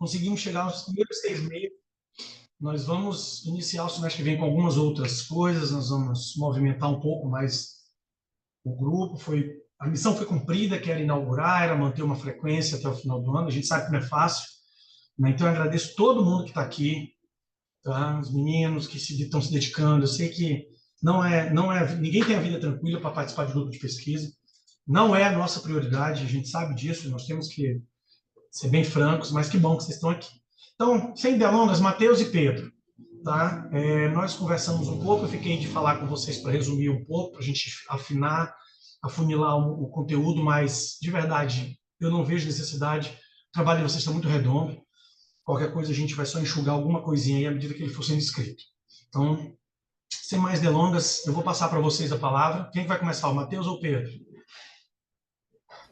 conseguimos chegar aos primeiros 6 meses. Nós vamos iniciar o semestre que vem com algumas outras coisas, nós vamos movimentar um pouco mais o grupo. A missão foi cumprida, que era inaugurar, era manter uma frequência até o final do ano. A gente sabe que não é fácil, né? Então eu agradeço todo mundo que está aqui, tá? Os meninos que estão se dedicando. Eu sei que ninguém tem a vida tranquila para participar de grupo de pesquisa. Não é a nossa prioridade, a gente sabe disso, nós temos que ser bem francos, mas que bom que vocês estão aqui. Então, sem delongas, Matheus e Pedro, tá? Nós conversamos um pouco, eu fiquei de falar com vocês para resumir um pouco, para a gente afinar, afunilar o conteúdo, mas, de verdade, eu não vejo necessidade. O trabalho de vocês está muito redondo. Qualquer coisa a gente vai só enxugar alguma coisinha aí à medida que ele for sendo escrito. Então, sem mais delongas, eu vou passar para vocês a palavra. Quem vai começar, o Matheus ou o Pedro?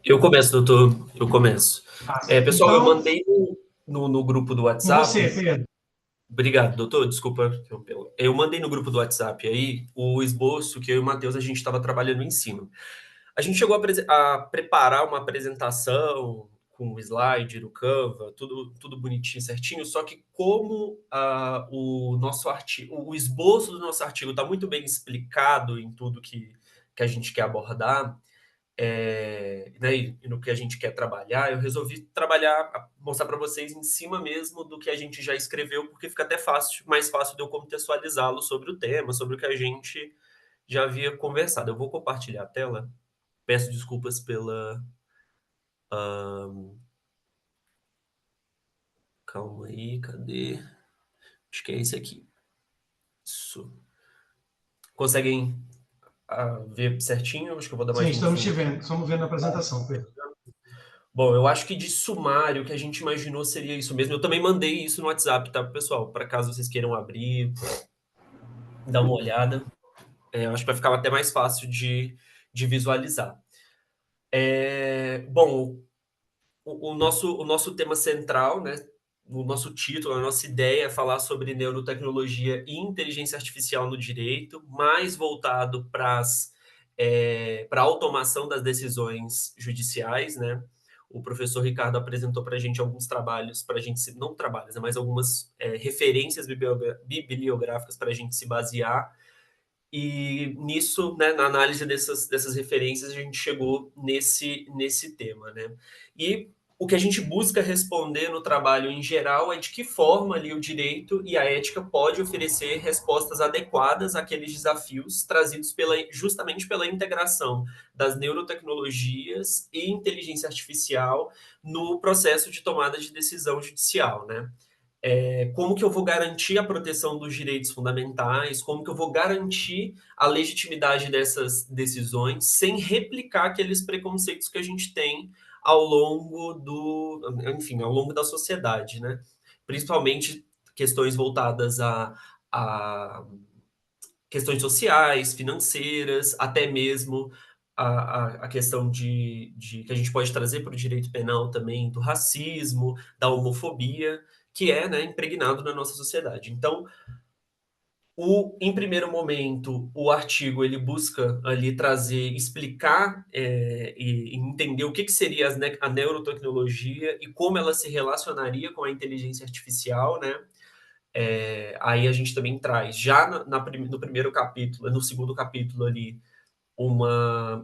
Eu começo, doutor. Eu começo. Pessoal, então, eu mandei no grupo do WhatsApp. Com você, Pedro. Obrigado, doutor. Desculpa. Eu mandei no grupo do WhatsApp aí o esboço que eu e o Matheus a gente estava trabalhando em cima. A gente chegou a preparar uma apresentação com o slide, no Canva, tudo bonitinho, certinho, só que como o nosso artigo, o esboço do nosso artigo está muito bem explicado em tudo que a gente quer abordar, né, e no que a gente quer trabalhar, eu resolvi mostrar para vocês em cima mesmo do que a gente já escreveu, porque fica até mais fácil de eu contextualizá-lo sobre o tema, sobre o que a gente já havia conversado. Eu vou compartilhar a tela. Peço desculpas pela... Calma aí, cadê? Acho que é esse aqui. Isso. Conseguem ver certinho? Acho que eu vou dar mais Sim, estamos zoom. estamos vendo a apresentação, Pedro. Bom, eu acho que de sumário, o que a gente imaginou seria isso mesmo. Eu também mandei isso no WhatsApp, tá, pessoal? Para caso vocês queiram abrir, dar uma olhada. Eu acho que vai ficar até mais fácil de visualizar. Bom, o nosso tema central, né? O nosso título, a nossa ideia é falar sobre neurotecnologia e inteligência artificial no direito, mais voltado para a automação das decisões judiciais, né? O professor Ricardo apresentou para a gente alguns trabalhos, para a gente, não trabalhos, né, mas algumas referências bibliográficas para a gente se basear. E nisso, né, na análise dessas referências, a gente chegou nesse tema, né? E o que a gente busca responder no trabalho em geral é de que forma ali o direito e a ética pode oferecer respostas adequadas àqueles desafios trazidos justamente pela integração das neurotecnologias e inteligência artificial no processo de tomada de decisão judicial, né? Como que eu vou garantir a proteção dos direitos fundamentais, como que eu vou garantir a legitimidade dessas decisões sem replicar aqueles preconceitos que a gente tem ao longo ao longo da sociedade, né? Principalmente questões voltadas a questões sociais, financeiras, até mesmo a questão que a gente pode trazer para o direito penal também, do racismo, da homofobia, que é, né, impregnado na nossa sociedade. Então, em primeiro momento, o artigo ele busca ali explicar e entender o que seria a neurotecnologia e como ela se relacionaria com a inteligência artificial, né? Aí a gente também traz, já no primeiro capítulo, no segundo capítulo ali,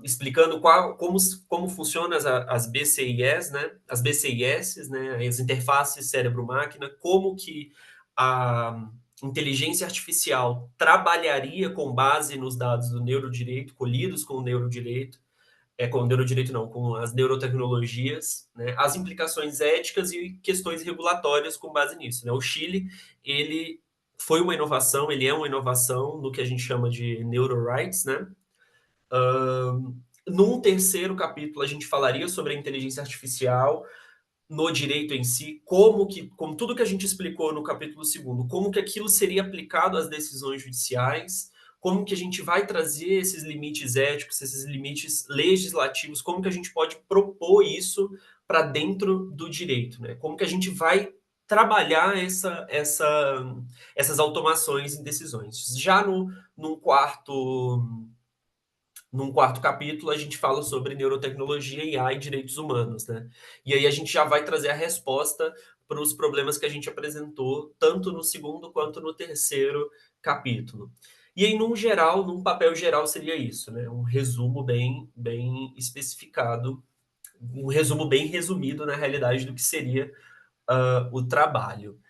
explicando como funcionam as BCIs, né? As BCIS, né? As interfaces cérebro-máquina, como que a inteligência artificial trabalharia com base nos dados do neurodireito, colhidos com o neurodireito, com o neurodireito não, com as neurotecnologias, né? As implicações éticas e questões regulatórias com base nisso, né? O Chile, ele foi uma inovação, ele é uma inovação no que a gente chama de neurorights, né? Num terceiro capítulo, a gente falaria sobre a inteligência artificial no direito em si, como tudo que a gente explicou no capítulo segundo, como que aquilo seria aplicado às decisões judiciais, como que a gente vai trazer esses limites éticos, esses limites legislativos, como que a gente pode propor isso para dentro do direito, né? Como que a gente vai trabalhar essas automações em decisões. Já num quarto capítulo, a gente fala sobre neurotecnologia, IA e direitos humanos, né? E aí a gente já vai trazer a resposta para os problemas que a gente apresentou, tanto no segundo quanto no terceiro capítulo. E aí, num geral, num papel geral, seria isso, né? Um resumo bem especificado, um resumo bem resumido, na realidade, do que seria o trabalho.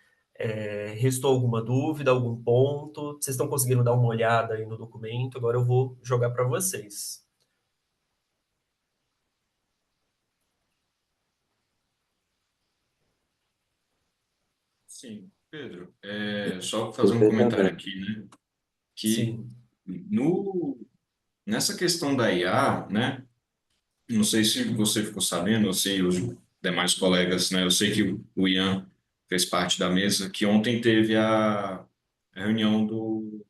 Restou alguma dúvida, algum ponto? Vocês estão conseguindo dar uma olhada aí no documento? Agora eu vou jogar para vocês. Sim, Pedro, só fazer um comentário aqui, né? Que Sim, no, nessa questão da IA, né? Não sei se você ficou sabendo, ou se os demais colegas, né? Eu sei que o Ian fez parte da mesa, que ontem teve a reunião do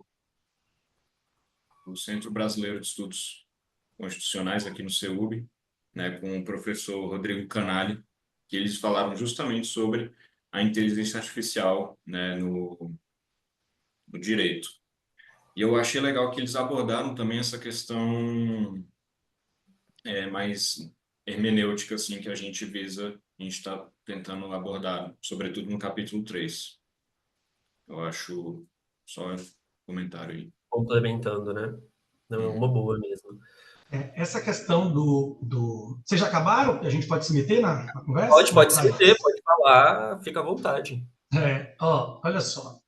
Centro Brasileiro de Estudos Constitucionais aqui no CEUB, né? Com o professor Rodrigo Canali, que eles falaram justamente sobre a inteligência artificial, né? No direito. E eu achei legal que eles abordaram também essa questão mais hermenêutica assim, que a gente visa, a gente está tentando abordar, sobretudo no capítulo 3. Eu acho só um comentário aí. complementando, né? Não é uma boa mesmo. Essa questão Vocês já acabaram? A gente pode se meter na conversa? Pode se meter, pode falar, fica à vontade. Olha só.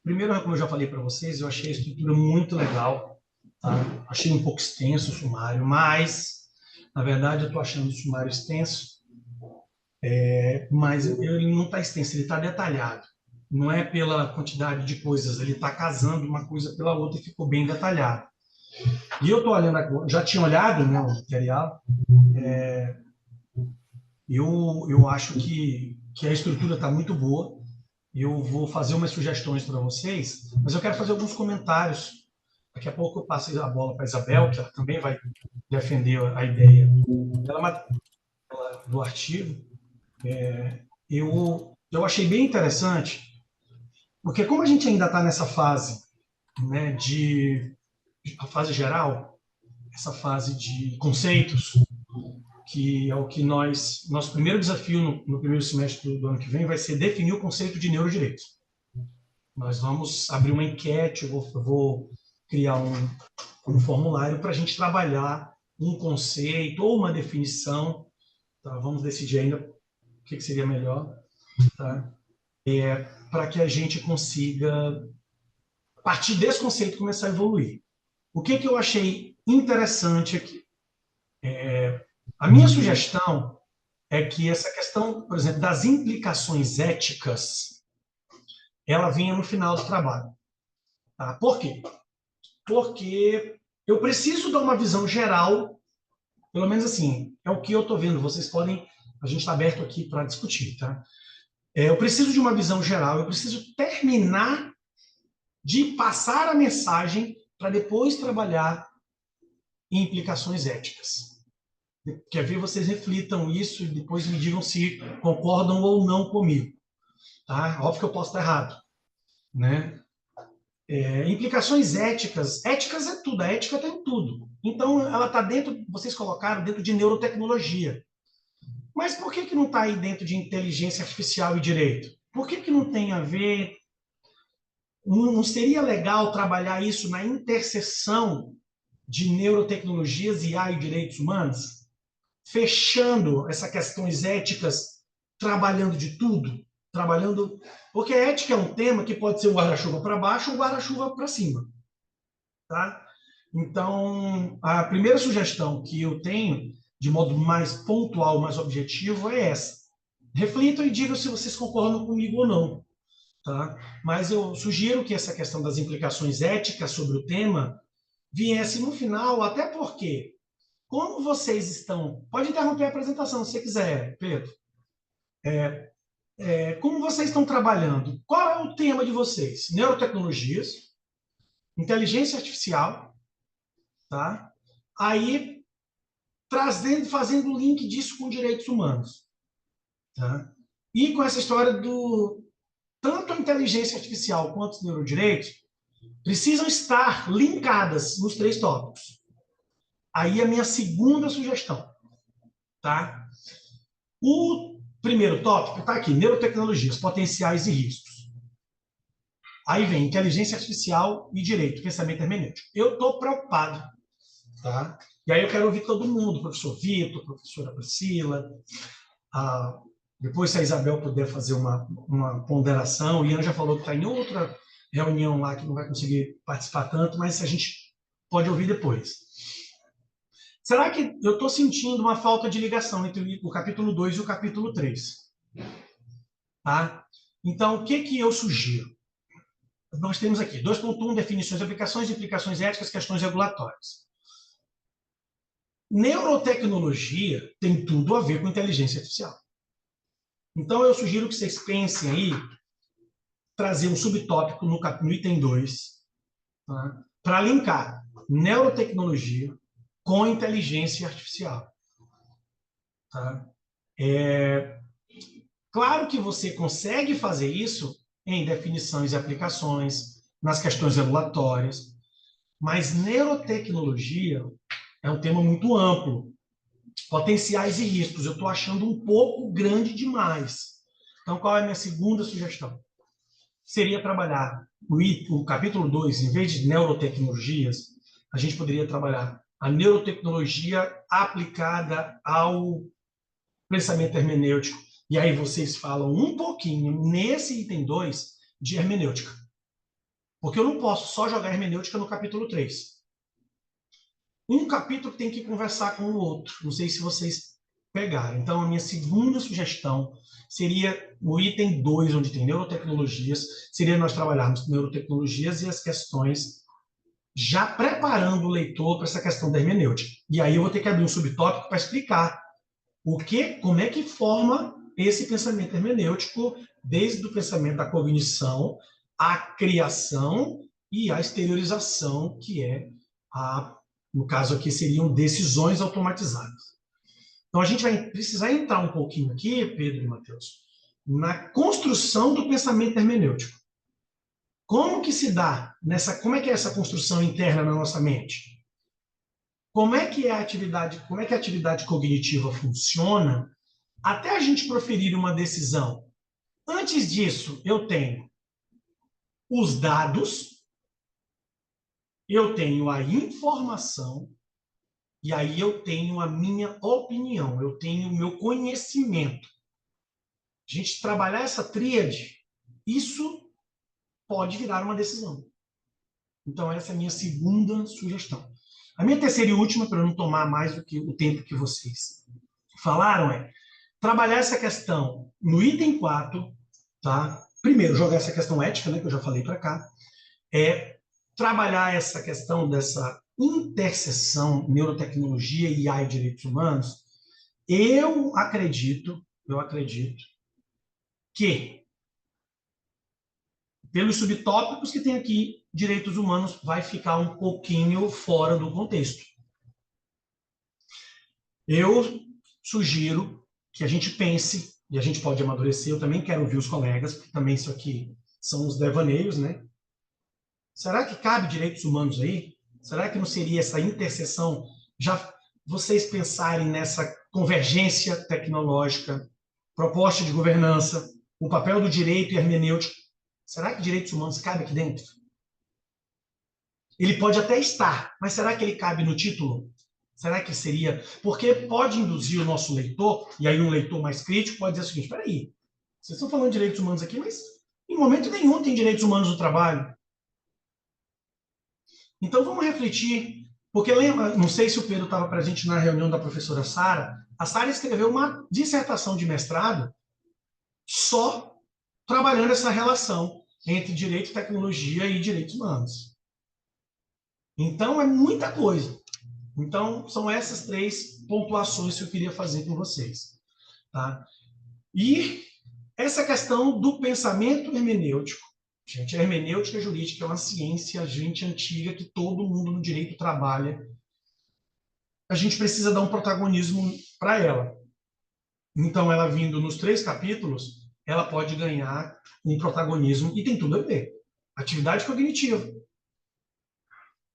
Primeiro, como eu já falei para vocês, eu achei a estrutura muito legal. Tá? Achei um pouco extenso o sumário, mas, na verdade, eu estou achando o sumário extenso, mas ele não está extenso, ele está detalhado. Não é pela quantidade de coisas, ele está casando uma coisa pela outra e ficou bem detalhado. E eu estou olhando agora, já tinha olhado, né, o material, eu acho que a estrutura está muito boa. Eu vou fazer umas sugestões para vocês, mas eu quero fazer alguns comentários. Daqui a pouco eu passo a bola para a Isabel, que ela também vai defender a ideia do artigo. Eu achei bem interessante, porque como a gente ainda está nessa fase, né, a fase geral, essa fase de conceitos, que é o que nosso primeiro desafio no primeiro semestre do ano que vem vai ser definir o conceito de neurodireito. Nós vamos abrir uma enquete, eu vou criar um formulário para a gente trabalhar um conceito ou uma definição, tá? Vamos decidir ainda o que seria melhor, tá? Para que a gente consiga, a partir desse conceito, começar a evoluir. O que eu achei interessante aqui? A minha sugestão é que essa questão, por exemplo, das implicações éticas, ela vinha no final do trabalho. Tá? Por quê? Porque eu preciso dar uma visão geral, pelo menos assim, é o que eu estou vendo. Vocês podem, a gente está aberto aqui para discutir, tá? Eu preciso de uma visão geral, eu preciso terminar de passar a mensagem para depois trabalhar em implicações éticas. Quer ver, vocês reflitam isso e depois me digam se concordam ou não comigo. Tá? Óbvio que eu posso estar errado. Né? Implicações éticas. Éticas é tudo, a ética tem tudo. Então, ela está dentro, vocês colocaram dentro de neurotecnologia. Mas por que não está aí dentro de inteligência artificial e direito? Por que não tem a ver? Não seria legal trabalhar isso na interseção de neurotecnologias, IA e direitos humanos? Fechando essas questões éticas, trabalhando de tudo, trabalhando, porque a ética é um tema que pode ser um guarda-chuva para baixo ou um guarda-chuva para cima, tá? Então, a primeira sugestão que eu tenho, de modo mais pontual, mais objetivo, é essa. Reflitam e digam se vocês concordam comigo ou não, tá? Mas eu sugiro que essa questão das implicações éticas sobre o tema viesse no final, até porque como vocês estão... Pode interromper a apresentação se você quiser, Pedro. Como vocês estão trabalhando? Qual é o tema de vocês? Neurotecnologias, inteligência artificial, tá? Aí, fazendo o link disso com direitos humanos. Tá? E com essa história tanto a inteligência artificial quanto os neurodireitos precisam estar linkadas nos 3 tópicos. Aí a minha segunda sugestão. Tá? O primeiro tópico está aqui, neurotecnologias, potenciais e riscos. Aí vem inteligência artificial e direito, pensamento hermenêutico. Eu estou preocupado, tá? E aí eu quero ouvir todo mundo, professor Vitor, professora Priscila, depois se a Isabel puder fazer uma ponderação, o Ian já falou que está em outra reunião lá que não vai conseguir participar tanto, mas a gente pode ouvir depois. Será que eu estou sentindo uma falta de ligação entre o capítulo 2 e o capítulo 3? Tá? Então, o que eu sugiro? Nós temos aqui 2.1, definições, aplicações, implicações éticas, questões regulatórias. Neurotecnologia tem tudo a ver com inteligência artificial. Então, eu sugiro que vocês pensem aí, trazer um subtópico no item 2, tá? Para linkar neurotecnologia com inteligência artificial. Tá? Claro que você consegue fazer isso em definições e aplicações, nas questões regulatórias, mas neurotecnologia é um tema muito amplo. Potenciais e riscos, eu estou achando um pouco grande demais. Então, qual é a minha segunda sugestão? Seria trabalhar o capítulo 2, em vez de neurotecnologias, a gente poderia trabalhar a neurotecnologia aplicada ao pensamento hermenêutico. E aí vocês falam um pouquinho, nesse item 2, de hermenêutica. Porque eu não posso só jogar hermenêutica no capítulo 3. Um capítulo tem que conversar com o outro. Não sei se vocês pegaram. Então, a minha segunda sugestão seria o item 2, onde tem neurotecnologias, seria nós trabalharmos neurotecnologias e as questões, já preparando o leitor para essa questão da hermenêutica. E aí eu vou ter que abrir um subtópico para explicar como é que forma esse pensamento hermenêutico, desde o pensamento da cognição, a criação e a exteriorização, que é, no caso aqui, seriam decisões automatizadas. Então, a gente vai precisar entrar um pouquinho aqui, Pedro e Matheus, na construção do pensamento hermenêutico. Como que se dá, como é que é essa construção interna na nossa mente? Como é que a atividade cognitiva funciona até a gente proferir uma decisão? Antes disso, eu tenho os dados, eu tenho a informação, e aí eu tenho a minha opinião, eu tenho o meu conhecimento. A gente trabalhar essa tríade, isso pode virar uma decisão. Então, essa é a minha segunda sugestão. A minha terceira e última, para eu não tomar mais do que o tempo que vocês falaram, é trabalhar essa questão no item 4, tá? Primeiro, jogar essa questão ética, né, que eu já falei para cá, trabalhar essa questão dessa interseção neurotecnologia, IA e direitos humanos. Eu acredito que, pelos subtópicos que tem aqui, direitos humanos vai ficar um pouquinho fora do contexto. Eu sugiro que a gente pense, e a gente pode amadurecer, eu também quero ouvir os colegas, porque também isso aqui são os devaneios, né? Será que cabe direitos humanos aí? Será que não seria essa interseção, já vocês pensarem nessa convergência tecnológica, proposta de governança, o papel do direito e hermenêutica? Será que direitos humanos cabe aqui dentro? Ele pode até estar, mas será que ele cabe no título? Será que seria? Porque pode induzir o nosso leitor, e aí um leitor mais crítico pode dizer o seguinte: espera aí, vocês estão falando de direitos humanos aqui, mas em momento nenhum tem direitos humanos no trabalho. Então vamos refletir, porque lembra, não sei se o Pedro estava presente na reunião da professora Sara, a Sara escreveu uma dissertação de mestrado só trabalhando essa relação entre direito, tecnologia e direitos humanos. Então, é muita coisa. Então, são essas 3 pontuações que eu queria fazer com vocês. Tá? E essa questão do pensamento hermenêutico. Gente, a hermenêutica jurídica é uma ciência, gente, antiga, que todo mundo no direito trabalha. A gente precisa dar um protagonismo para ela. Então, ela vindo nos 3 capítulos, ela pode ganhar um protagonismo, e tem tudo a ver. Atividade cognitiva,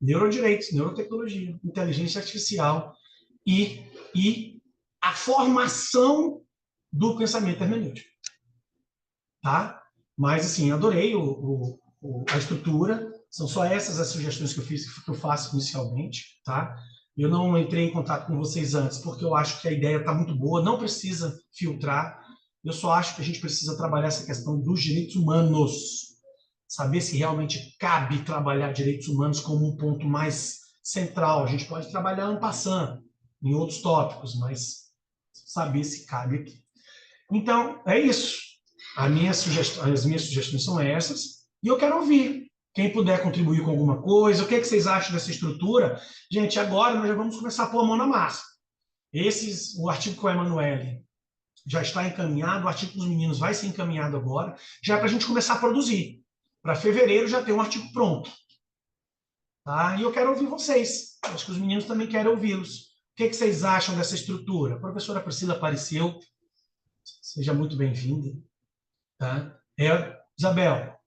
neurodireitos, neurotecnologia, inteligência artificial e a formação do pensamento hermenêutico. Tá? Mas, assim, adorei a estrutura. São só essas as sugestões que eu faço inicialmente, tá? Eu não entrei em contato com vocês antes, porque eu acho que a ideia está muito boa, não precisa filtrar. Eu só acho que a gente precisa trabalhar essa questão dos direitos humanos, saber se realmente cabe trabalhar direitos humanos como um ponto mais central. A gente pode trabalhar en passant, em outros tópicos, mas saber se cabe aqui. Então, é isso. As minhas sugestões são essas, e eu quero ouvir. Quem puder contribuir com alguma coisa, o que vocês acham dessa estrutura? Gente, agora nós já vamos começar a pôr a mão na massa. O artigo com a Emanuele já está encaminhado, o artigo dos meninos vai ser encaminhado agora, já é para a gente começar a produzir. Para fevereiro já ter um artigo pronto. Tá? E eu quero ouvir vocês. Acho que os meninos também querem ouvi-los. O que vocês acham dessa estrutura? A professora Priscila apareceu. Seja muito bem-vinda. Tá? Isabel.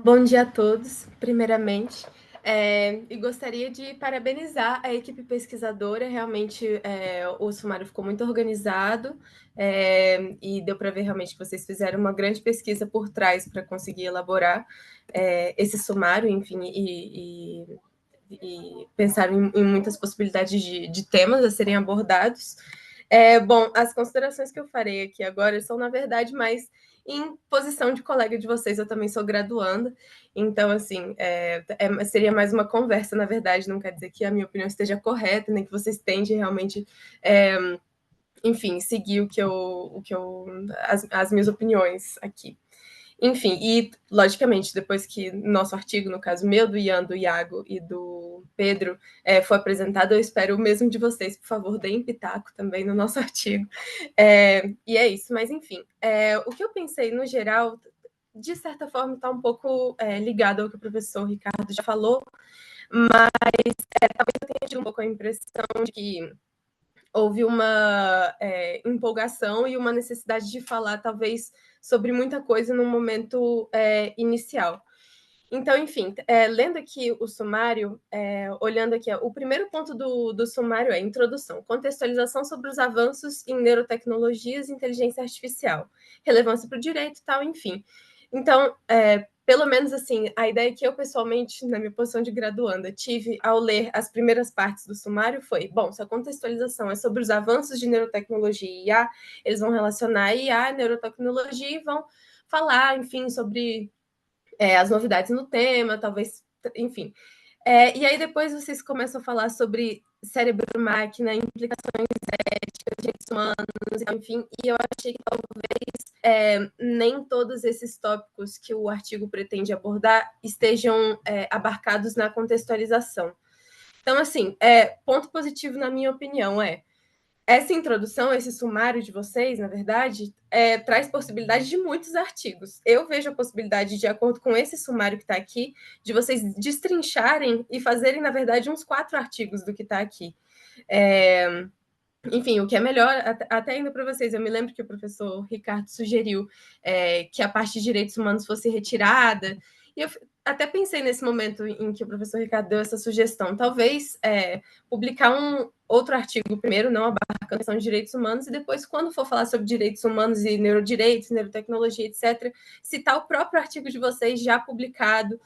Bom dia a todos, primeiramente. E gostaria de parabenizar a equipe pesquisadora. Realmente, o sumário ficou muito organizado e deu para ver realmente que vocês fizeram uma grande pesquisa por trás para conseguir elaborar esse sumário, enfim, e pensar em muitas possibilidades de temas a serem abordados. Bom, as considerações que eu farei aqui agora são, na verdade, mais em posição de colega de vocês. Eu também sou graduanda, então, assim, seria mais uma conversa, na verdade, não quer dizer que a minha opinião esteja correta, nem que vocês tentem realmente, enfim, seguir as minhas opiniões aqui. Enfim, e, logicamente, depois que nosso artigo, no caso meu, do Ian, do Iago e do Pedro, for apresentado, eu espero o mesmo de vocês. Por favor, deem pitaco também no nosso artigo. E é isso, mas, enfim. O que eu pensei, no geral, de certa forma, está um pouco ligado ao que o professor Ricardo já falou, mas talvez eu tenha tido um pouco a impressão de que houve uma empolgação e uma necessidade de falar, talvez, sobre muita coisa no momento inicial. Então, enfim, lendo aqui o sumário, olhando aqui, o primeiro ponto do sumário é introdução, contextualização sobre os avanços em neurotecnologias e inteligência artificial, relevância para o direito e tal, enfim. Então, pelo menos assim, a ideia que eu pessoalmente, na minha posição de graduanda, tive ao ler as primeiras partes do sumário foi, bom, se a contextualização é sobre os avanços de neurotecnologia e IA, eles vão relacionar IA e neurotecnologia e vão falar, enfim, sobre as novidades no tema, talvez, enfim. E aí depois vocês começam a falar sobre cérebro-máquina, implicações éticas, direitos humanos, enfim, e eu achei que talvez nem todos esses tópicos que o artigo pretende abordar estejam abarcados na contextualização. Então, assim, ponto positivo na minha opinião essa introdução, esse sumário de vocês, na verdade, traz possibilidade de muitos artigos. Eu vejo a possibilidade, de acordo com esse sumário que está aqui, de vocês destrincharem e fazerem, na verdade, uns 4 artigos do que está aqui. Enfim, o que é melhor, até ainda para vocês, eu me lembro que o professor Ricardo sugeriu que a parte de direitos humanos fosse retirada, e eu até pensei nesse momento em que o professor Ricardo deu essa sugestão, talvez publicar um outro artigo primeiro, não abarcando a questão de direitos humanos, e depois, quando for falar sobre direitos humanos e neurodireitos, neurotecnologia, etc., citar o próprio artigo de vocês já publicado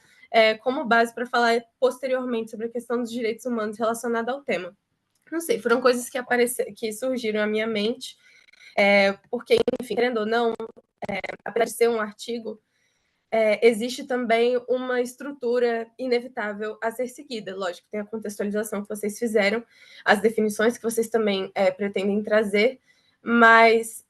como base para falar posteriormente sobre a questão dos direitos humanos relacionada ao tema. Não sei, foram coisas que surgiram à minha mente, porque, enfim, querendo ou não, apesar de ser um artigo, existe também uma estrutura inevitável a ser seguida. Lógico, tem a contextualização que vocês fizeram, as definições que vocês também pretendem trazer, mas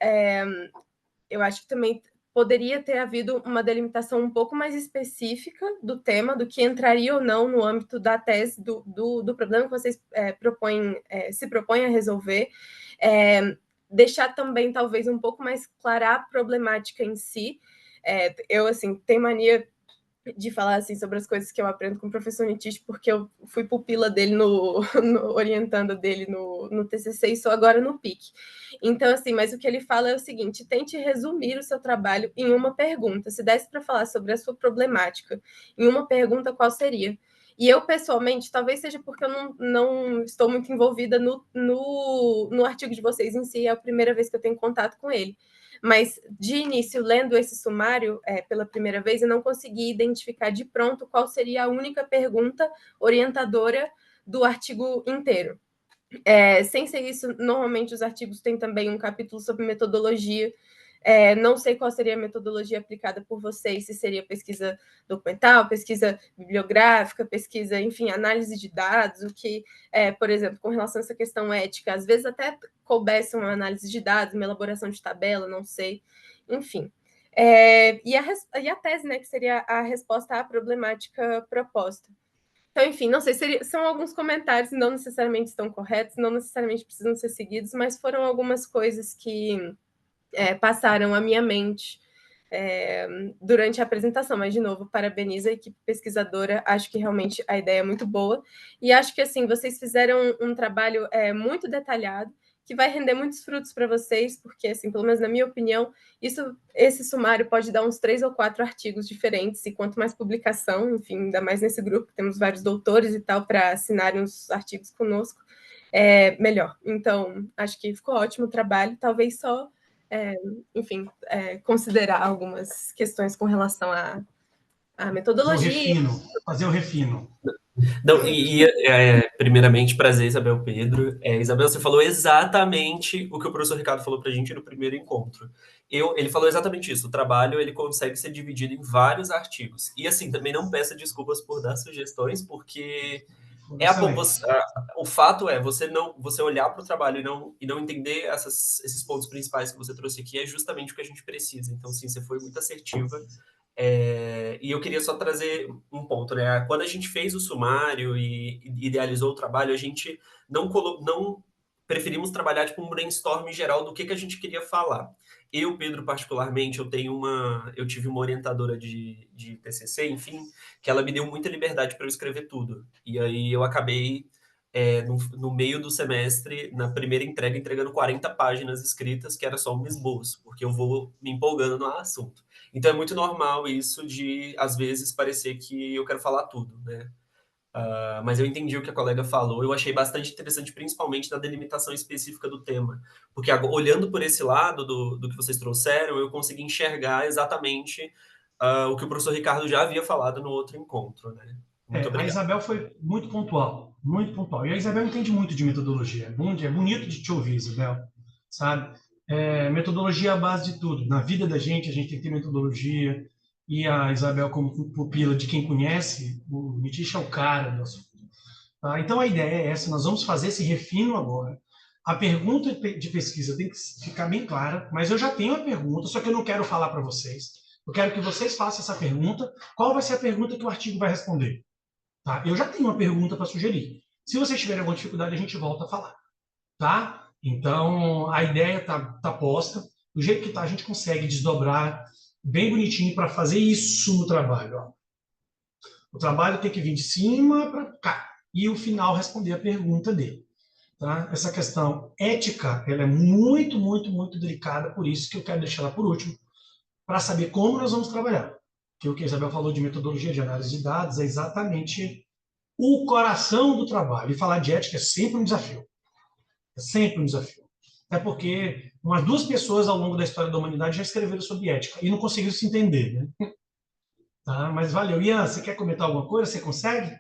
eu acho que também poderia ter havido uma delimitação um pouco mais específica do tema, do que entraria ou não no âmbito da tese, do problema que vocês se propõem a resolver, deixar também, talvez, um pouco mais clara a problemática em si. Eu, assim, tenho mania de falar assim sobre as coisas que eu aprendo com o professor Nitish, porque eu fui pupila dele orientando dele no TCC e sou agora no PIC. Então, assim, mas o que ele fala é o seguinte: tente resumir o seu trabalho em uma pergunta. Se desse para falar sobre a sua problemática em uma pergunta, qual seria? E eu, pessoalmente, talvez seja porque eu não estou muito envolvida no artigo de vocês em si, é a primeira vez que eu tenho contato com ele. Mas, de início, lendo esse sumário pela primeira vez, eu não consegui identificar de pronto qual seria a única pergunta orientadora do artigo inteiro. Sem ser isso, normalmente os artigos têm também um capítulo sobre metodologia. Não sei qual seria a metodologia aplicada por vocês, se seria pesquisa documental, pesquisa bibliográfica, pesquisa, enfim, análise de dados, o que, por exemplo, com relação a essa questão ética, às vezes até coubesse uma análise de dados, uma elaboração de tabela, não sei, enfim. E a tese, né, que seria a resposta à problemática proposta. Então, enfim, não sei, são alguns comentários, não necessariamente estão corretos, não necessariamente precisam ser seguidos, mas foram algumas coisas que passaram à minha mente durante a apresentação. Mas, de novo, parabenizo a equipe pesquisadora, acho que realmente a ideia é muito boa, e acho que, assim, vocês fizeram um trabalho muito detalhado, que vai render muitos frutos para vocês, porque, assim, pelo menos na minha opinião, esse sumário pode dar uns 3 ou 4 artigos diferentes, e quanto mais publicação, enfim, ainda mais nesse grupo, temos vários doutores e tal para assinarem os artigos conosco, melhor. Então, acho que ficou ótimo o trabalho, talvez só, enfim, considerar algumas questões com relação à metodologia. Fazer o refino. Não, primeiramente, prazer, Isabel Pedro. Isabel, você falou exatamente o que o professor Ricardo falou para a gente no primeiro encontro. Ele falou exatamente isso. O trabalho ele consegue ser dividido em vários artigos. E assim, também não peça desculpas por dar sugestões, porque o fato é você olhar para o trabalho e não entender esses pontos principais que você trouxe aqui é justamente o que a gente precisa. Então, sim, você foi muito assertiva. E eu queria só trazer um ponto, né? Quando a gente fez o sumário e idealizou o trabalho, a gente não preferimos trabalhar tipo um brainstorm geral do que a gente queria falar. Eu, Pedro, particularmente, eu tive uma orientadora de TCC, enfim, que ela me deu muita liberdade para eu escrever tudo. E aí eu acabei no meio do semestre, na primeira entrega, entregando 40 páginas escritas, que era só um esboço, porque eu vou me empolgando no assunto. Então é muito normal isso de, às vezes, parecer que eu quero falar tudo, né? Mas eu entendi o que a colega falou, eu achei bastante interessante, principalmente na delimitação específica do tema, porque olhando por esse lado do que vocês trouxeram, eu consegui enxergar exatamente o que o professor Ricardo já havia falado no outro encontro, né? Muito A obrigado. Isabel foi muito pontual, muito pontual. E a Isabel entende muito de metodologia. É bonito de te ouvir, Isabel, sabe? Metodologia é a base de tudo. Na vida da gente, a gente tem que ter metodologia. E a Isabel, como pupila de quem conhece, o Nitish é o cara do assunto. Tá? Então, a ideia é essa. Nós vamos fazer esse refino agora. A pergunta de pesquisa tem que ficar bem clara, mas eu já tenho a pergunta, só que eu não quero falar para vocês. Eu quero que vocês façam essa pergunta. Qual vai ser a pergunta que o artigo vai responder? Tá? Eu já tenho uma pergunta para sugerir. Se vocês tiverem alguma dificuldade, a gente volta a falar. Tá? Então, a ideia tá posta. Do jeito que está, a gente consegue desdobrar bem bonitinho para fazer isso no trabalho. Ó. O trabalho tem que vir de cima para cá. E o final responder a pergunta dele. Tá? Essa questão ética ela é muito, muito, muito delicada, por isso que eu quero deixar ela por último, para saber como nós vamos trabalhar. Que o que a Isabel falou de metodologia de análise de dados é exatamente o coração do trabalho. E falar de ética é sempre um desafio. É sempre um desafio. É porque umas 2 pessoas ao longo da história da humanidade já escreveram sobre ética e não conseguiram se entender. Né? Tá? Mas valeu. Ian, você quer comentar alguma coisa? Você consegue?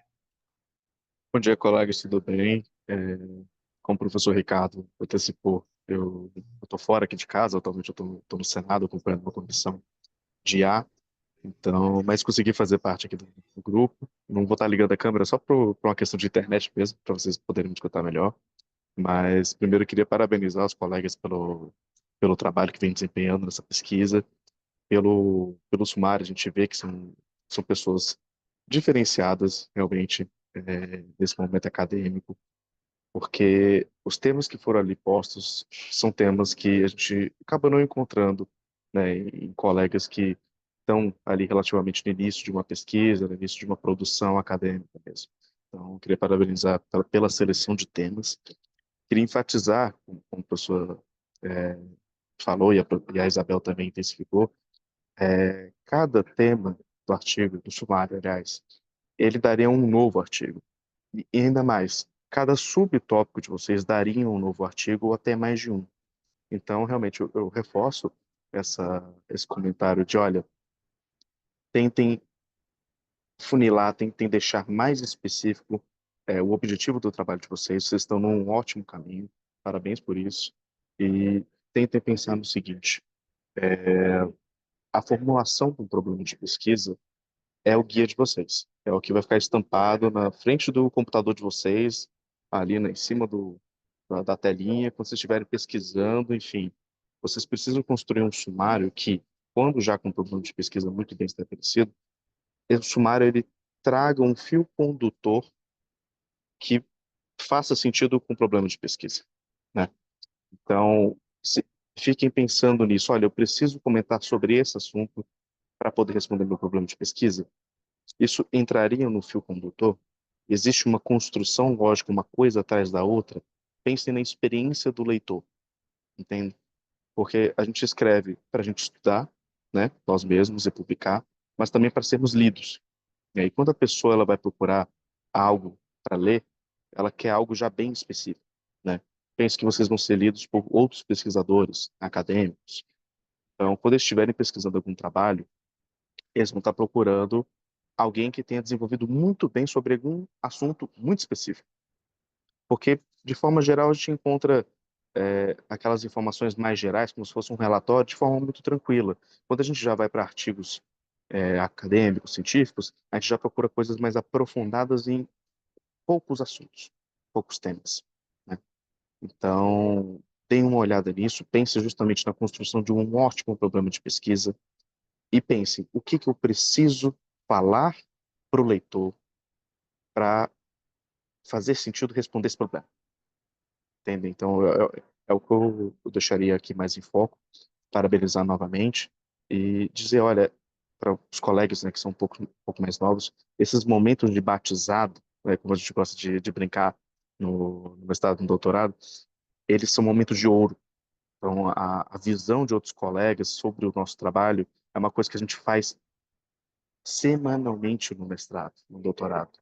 Bom dia, colegas, tudo bem? Como o professor Ricardo antecipou, eu estou fora aqui de casa, atualmente eu estou no Senado acompanhando uma comissão de IA, então, mas consegui fazer parte aqui do grupo. Não vou estar ligando a câmera só por uma questão de internet mesmo, para vocês poderem me escutar melhor. Mas primeiro eu queria parabenizar os colegas pelo trabalho que vem desempenhando nessa pesquisa, pelo sumário, a gente vê que são pessoas diferenciadas realmente nesse momento acadêmico, porque os temas que foram ali postos são temas que a gente acaba não encontrando, né, em colegas que estão ali relativamente no início de uma pesquisa, no início de uma produção acadêmica mesmo. Então, eu queria parabenizar pela seleção de temas. Queria enfatizar, como a professora falou e a Isabel também intensificou, cada tema do artigo, do sumário, aliás, ele daria um novo artigo. E ainda mais, cada subtópico de vocês daria um novo artigo ou até mais de um. Então, realmente, eu reforço esse comentário de, olha, tentem funilar, tentem deixar mais específico o objetivo do trabalho de vocês. Vocês estão num ótimo caminho, parabéns por isso. E tentem pensar no seguinte, a formulação do problema de pesquisa é o guia de vocês. É o que vai ficar estampado na frente do computador de vocês, ali em cima da telinha, quando vocês estiverem pesquisando, enfim. Vocês precisam construir um sumário que, quando já com o problema de pesquisa muito bem estabelecido, o sumário ele traga um fio condutor que faça sentido com o problema de pesquisa, né? Então, fiquem pensando nisso. Olha, eu preciso comentar sobre esse assunto para poder responder meu problema de pesquisa. Isso entraria no fio condutor? Existe uma construção lógica, uma coisa atrás da outra? Pensem na experiência do leitor, entende? Porque a gente escreve para a gente estudar, né, nós mesmos e publicar, mas também para sermos lidos. E aí, quando a pessoa ela vai procurar algo para ler, ela quer algo já bem específico, né? Pense que vocês vão ser lidos por outros pesquisadores, acadêmicos. Então, quando eles estiverem pesquisando algum trabalho, eles vão estar procurando alguém que tenha desenvolvido muito bem sobre algum assunto muito específico. Porque, de forma geral, a gente encontra aquelas informações mais gerais, como se fosse um relatório, de forma muito tranquila. Quando a gente já vai para artigos acadêmicos, científicos, a gente já procura coisas mais aprofundadas em poucos assuntos, poucos temas, né? Então, deem uma olhada nisso, pense justamente na construção de um ótimo programa de pesquisa e pense o que eu preciso falar para o leitor para fazer sentido responder esse problema. Entende? Então, é o que eu deixaria aqui mais em foco, parabenizar novamente e dizer, olha, para os colegas, né, que são um pouco mais novos, esses momentos de batizado, né, como a gente gosta de brincar no mestrado, no doutorado, eles são momentos de ouro. Então, a visão de outros colegas sobre o nosso trabalho é uma coisa que a gente faz semanalmente no mestrado, no doutorado.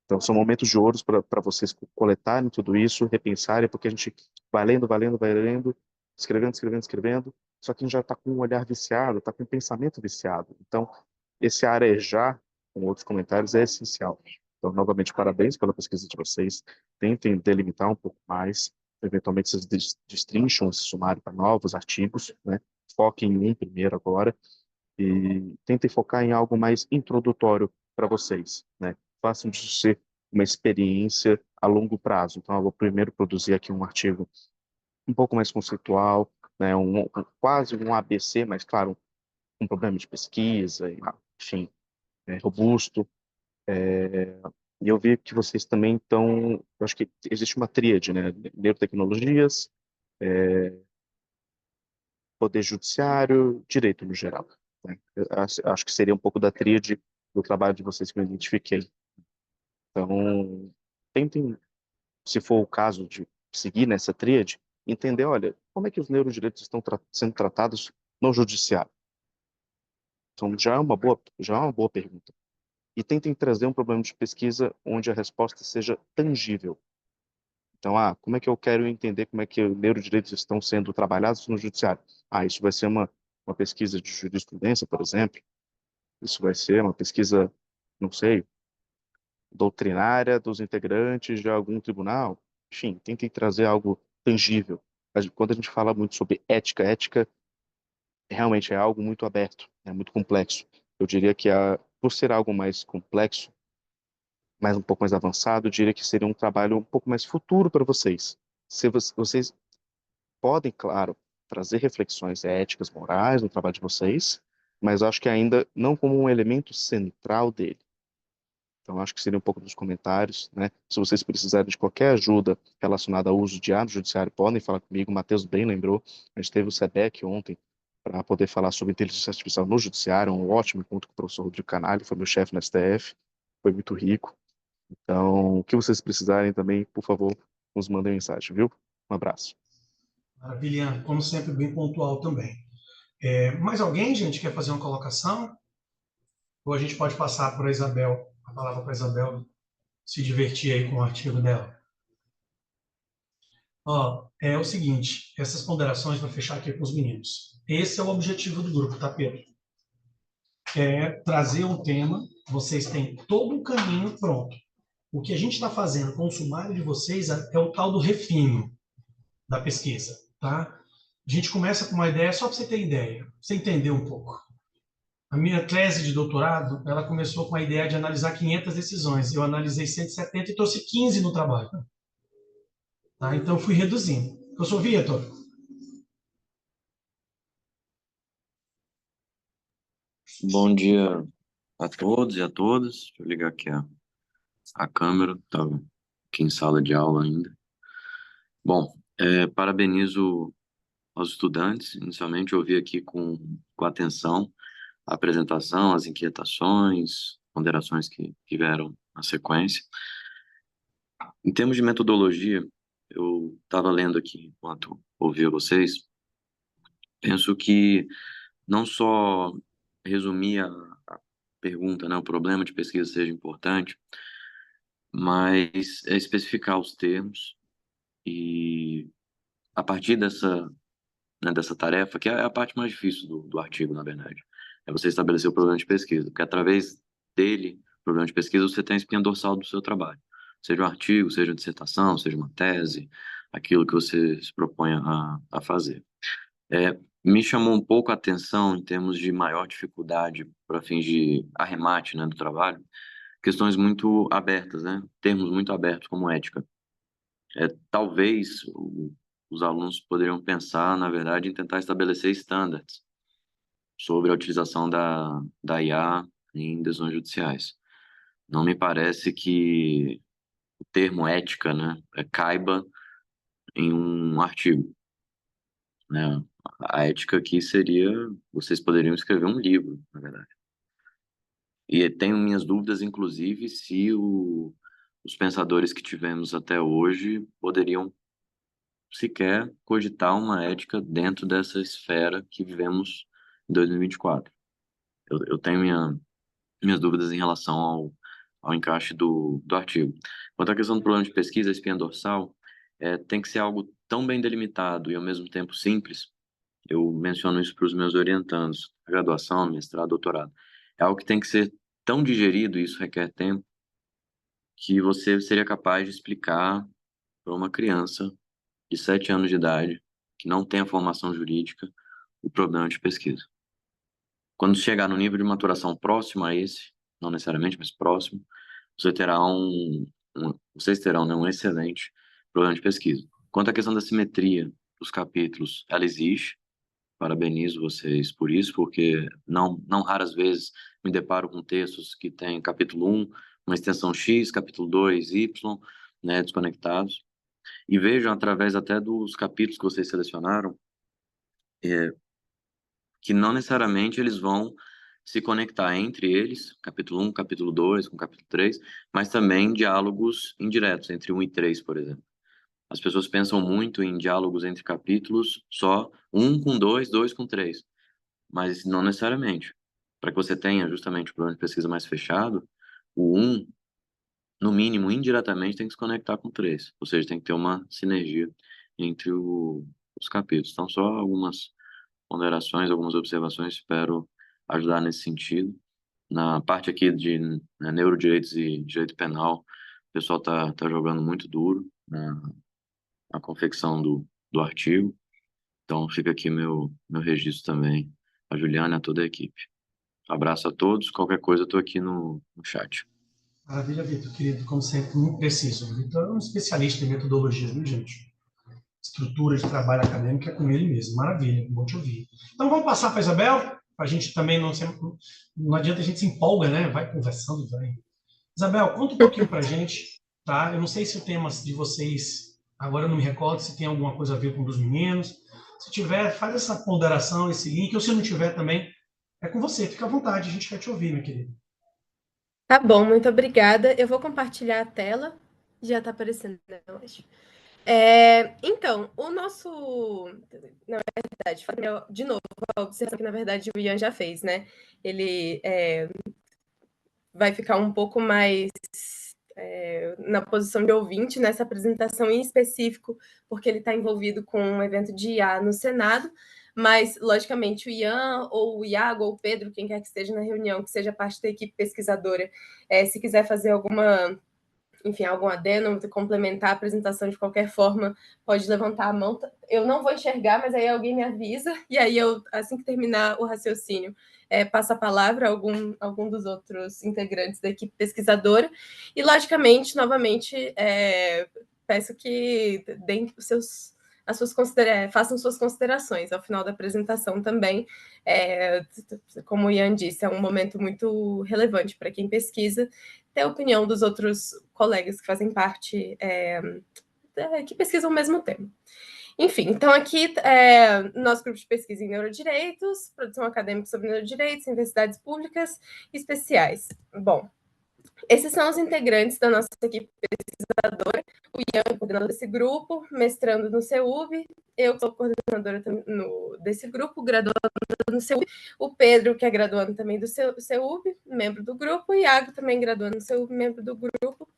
Então, são momentos de ouros para vocês coletarem tudo isso, repensarem, porque a gente vai lendo, escrevendo, escrevendo, escrevendo, só que a gente já está com um olhar viciado, está com um pensamento viciado. Então, esse arejar com outros comentários é essencial. Então, novamente, parabéns pela pesquisa de vocês. Tentem delimitar um pouco mais, eventualmente vocês destrincham esse sumário para novos artigos, né? Foquem em um primeiro agora e tentem focar em algo mais introdutório para vocês, né? Façam disso ser uma experiência a longo prazo. Então, eu vou primeiro produzir aqui um artigo um pouco mais conceitual, né? Quase um ABC, mas claro, um problema de pesquisa, enfim, robusto. E eu vi que vocês também estão, eu acho que existe uma tríade, né? Neurotecnologias, poder judiciário, direito no geral, né? Eu acho que seria um pouco da tríade do trabalho de vocês que eu identifiquei. Então, tentem, se for o caso de seguir nessa tríade, entender, olha, como é que os neurodireitos estão sendo tratados no judiciário? Então, já é uma boa pergunta. E tentem trazer um problema de pesquisa onde a resposta seja tangível. Então, como é que eu quero entender como é que os neurodireitos estão sendo trabalhados no judiciário? Isso vai ser uma pesquisa de jurisprudência, por exemplo. Isso vai ser uma pesquisa, não sei, doutrinária dos integrantes de algum tribunal. Enfim, tentem trazer algo tangível. Quando a gente fala muito sobre ética realmente é algo muito aberto, é muito complexo. Eu diria que, por ser algo mais complexo, um pouco mais avançado, eu diria que seria um trabalho um pouco mais futuro para vocês. Se vocês podem, claro, trazer reflexões éticas, morais no trabalho de vocês, mas eu acho que ainda não como um elemento central dele. Então, acho que seria um pouco dos comentários, né? Se vocês precisarem de qualquer ajuda relacionada ao uso de ar no judiciário, podem falar comigo. O Matheus bem lembrou, a gente teve o SEBEC ontem para poder falar sobre inteligência artificial no judiciário, um ótimo encontro com o professor Rodrigo Canali, foi meu chefe no STF, foi muito rico. Então, o que vocês precisarem também, por favor, nos mandem mensagem, viu? Um abraço. Maravilha, como sempre, bem pontual também. Mais alguém, gente, quer fazer uma colocação? Ou a gente pode passar para a Isabel a palavra para a Isabel se divertir aí com o artigo dela. Ó, é o seguinte, essas ponderações, vou fechar aqui com os meninos. Esse é o objetivo do grupo, tá, Pedro? É trazer um tema, vocês têm todo o caminho pronto. O que a gente está fazendo com o sumário de vocês é o tal do refino da pesquisa, tá? A gente começa com uma ideia, só para você ter ideia, pra você entender um pouco. A minha tese de doutorado, ela começou com a ideia de analisar 500 decisões. Eu analisei 170 e trouxe 15 no trabalho. Tá? Então, fui reduzindo. Eu sou Vitor. Bom dia a todos e a todas. Deixa eu ligar aqui a câmera, estava aqui em sala de aula ainda. Bom, parabenizo aos estudantes. Inicialmente, eu ouvi aqui com atenção a apresentação, as inquietações, ponderações que tiveram na sequência. Em termos de metodologia, eu estava lendo aqui enquanto ouvia vocês, penso que não só resumir a pergunta, né, o problema de pesquisa seja importante, mas especificar os termos e a partir dessa, né, dessa tarefa, que é a parte mais difícil do artigo, na verdade, é você estabelecer o problema de pesquisa, porque através dele, problema de pesquisa, você tem a espinha dorsal do seu trabalho, seja um artigo, seja uma dissertação, seja uma tese, aquilo que você se propõe a fazer. Me chamou um pouco a atenção, em termos de maior dificuldade para fins de arremate, né, do trabalho, questões muito abertas, né, termos muito abertos, como ética. Talvez os alunos poderiam pensar, na verdade, em tentar estabelecer estándares sobre a utilização da IA em decisões judiciais. Não me parece que o termo ética, né, caiba em um artigo, né? A ética aqui seria, vocês poderiam escrever um livro, na verdade. E tenho minhas dúvidas, inclusive, se os pensadores que tivemos até hoje poderiam sequer cogitar uma ética dentro dessa esfera que vivemos em 2024. Eu tenho minhas dúvidas em relação ao encaixe do artigo. Quanto à questão do problema de pesquisa, a espinha dorsal, tem que ser algo tão bem delimitado e, ao mesmo tempo, simples. Eu menciono isso para os meus orientandos, graduação, mestrado, doutorado. É algo que tem que ser tão digerido, e isso requer tempo, que você seria capaz de explicar para uma criança de 7 anos de idade, que não tem a formação jurídica, o problema de pesquisa. Quando chegar no nível de maturação próximo a esse, não necessariamente, mas próximo, você terá vocês terão, né, um excelente problema de pesquisa. Quanto à questão da simetria dos capítulos, ela existe. Parabenizo vocês por isso, porque não raras vezes me deparo com textos que têm capítulo 1, uma extensão X, capítulo 2, Y, né, desconectados. E vejam, através até dos capítulos que vocês selecionaram, que não necessariamente eles vão se conectar entre eles, capítulo 1, capítulo 2, com capítulo 3, mas também diálogos indiretos, entre 1 e 3, por exemplo. As pessoas pensam muito em diálogos entre capítulos, só 1 com 2, 2 com 3, mas não necessariamente. Para que você tenha justamente o plano de pesquisa mais fechado, o 1, no mínimo, indiretamente, tem que se conectar com o 3, ou seja, tem que ter uma sinergia entre os capítulos. Então, só algumas ponderações, algumas observações, espero ajudar nesse sentido. Na parte aqui de, né, neurodireitos e direito penal, o pessoal tá jogando muito duro na confecção do artigo, então fica aqui meu registro também, a Juliana e a toda a equipe. Abraço a todos, qualquer coisa eu estou aqui no chat. Maravilha, Vitor, querido, como sempre, muito preciso. O Vitor é um especialista em metodologia, viu, gente? Estrutura de trabalho acadêmico é com ele mesmo. Maravilha, bom te ouvir. Então vamos passar para a Isabel, para a gente também não adianta a gente se empolga, né? Vai conversando, vai. Isabel, conta um pouquinho para a gente, tá? Eu não sei se o tema de vocês, agora eu não me recordo se tem alguma coisa a ver com um dos meninos. Se tiver, faz essa ponderação, esse link, ou se não tiver também, é com você, fica à vontade, a gente quer te ouvir, minha querida. Tá bom, muito obrigada. Eu vou compartilhar a tela. Já está aparecendo, né, eu acho. Então, o nosso... Na verdade, de novo, a observação que, na verdade, o Ian já fez, né? Ele vai ficar um pouco mais na posição de ouvinte nessa apresentação em específico, porque ele está envolvido com um evento de IA no Senado, mas, logicamente, o Ian, ou o Iago, ou o Pedro, quem quer que esteja na reunião, que seja parte da equipe pesquisadora, se quiser fazer algum adendo, complementar a apresentação de qualquer forma, pode levantar a mão. Eu não vou enxergar, mas aí alguém me avisa, e aí eu, assim que terminar o raciocínio, passo a palavra a algum dos outros integrantes da equipe pesquisadora, e, logicamente, novamente, peço que deem façam suas considerações ao final da apresentação também. Como o Ian disse, é um momento muito relevante para quem pesquisa, ter a opinião dos outros colegas que fazem parte, que pesquisam o mesmo tema. Enfim, então aqui, nosso grupo de pesquisa em neurodireitos, produção acadêmica sobre neurodireitos, universidades públicas especiais. Bom, esses são os integrantes da nossa equipe pesquisadora. O Ian é coordenador desse grupo, mestrando no CEUB. Eu sou coordenadora desse grupo, graduando no CEUB. O Pedro, que é graduando também do CEUB, membro do grupo. O Iago, também graduando no CEUB, membro do grupo.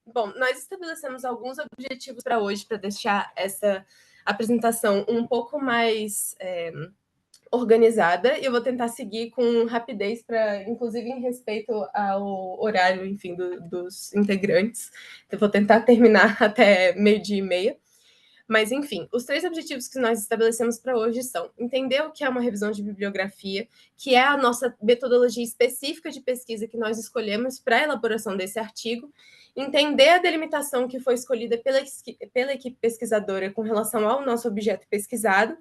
Bom, nós estabelecemos alguns objetivos para hoje, para deixar essa apresentação um pouco mais organizada, e eu vou tentar seguir com rapidez, inclusive em respeito ao horário, enfim, dos integrantes. Eu vou tentar terminar até 12:30. Mas, enfim, os 3 objetivos que nós estabelecemos para hoje são entender o que é uma revisão de bibliografia, que é a nossa metodologia específica de pesquisa que nós escolhemos para a elaboração desse artigo, entender a delimitação que foi escolhida pela equipe pesquisadora com relação ao nosso objeto pesquisado,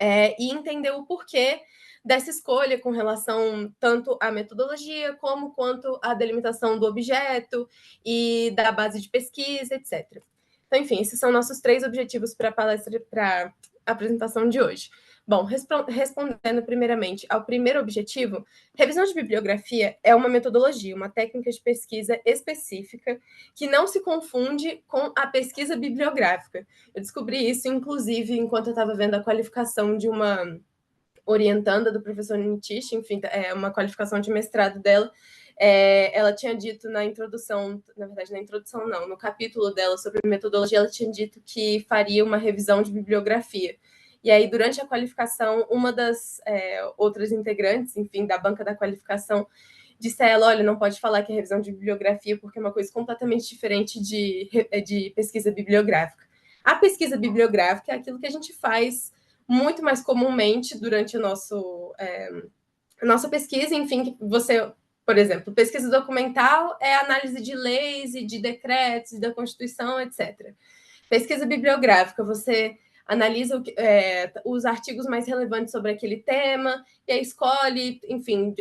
e entender o porquê dessa escolha com relação tanto à metodologia quanto à delimitação do objeto e da base de pesquisa, etc. Então, enfim, esses são nossos 3 objetivos para a palestra, para a apresentação de hoje. Bom, respondendo primeiramente ao primeiro objetivo, revisão de bibliografia é uma metodologia, uma técnica de pesquisa específica que não se confunde com a pesquisa bibliográfica. Eu descobri isso, inclusive, enquanto eu estava vendo a qualificação de uma orientanda do professor Nitish, enfim, uma qualificação de mestrado dela. Ela tinha dito na introdução, na verdade, na introdução não, no capítulo dela sobre metodologia, ela tinha dito que faria uma revisão de bibliografia. E aí, durante a qualificação, uma das outras integrantes, enfim, da banca da qualificação, disse a ela, olha, não pode falar que é revisão de bibliografia, porque é uma coisa completamente diferente de pesquisa bibliográfica. A pesquisa bibliográfica é aquilo que a gente faz muito mais comumente durante a nossa pesquisa, enfim, que você, por exemplo, pesquisa documental é análise de leis e de decretos e da Constituição, etc. Pesquisa bibliográfica, você analisa os artigos mais relevantes sobre aquele tema, e aí escolhe, enfim,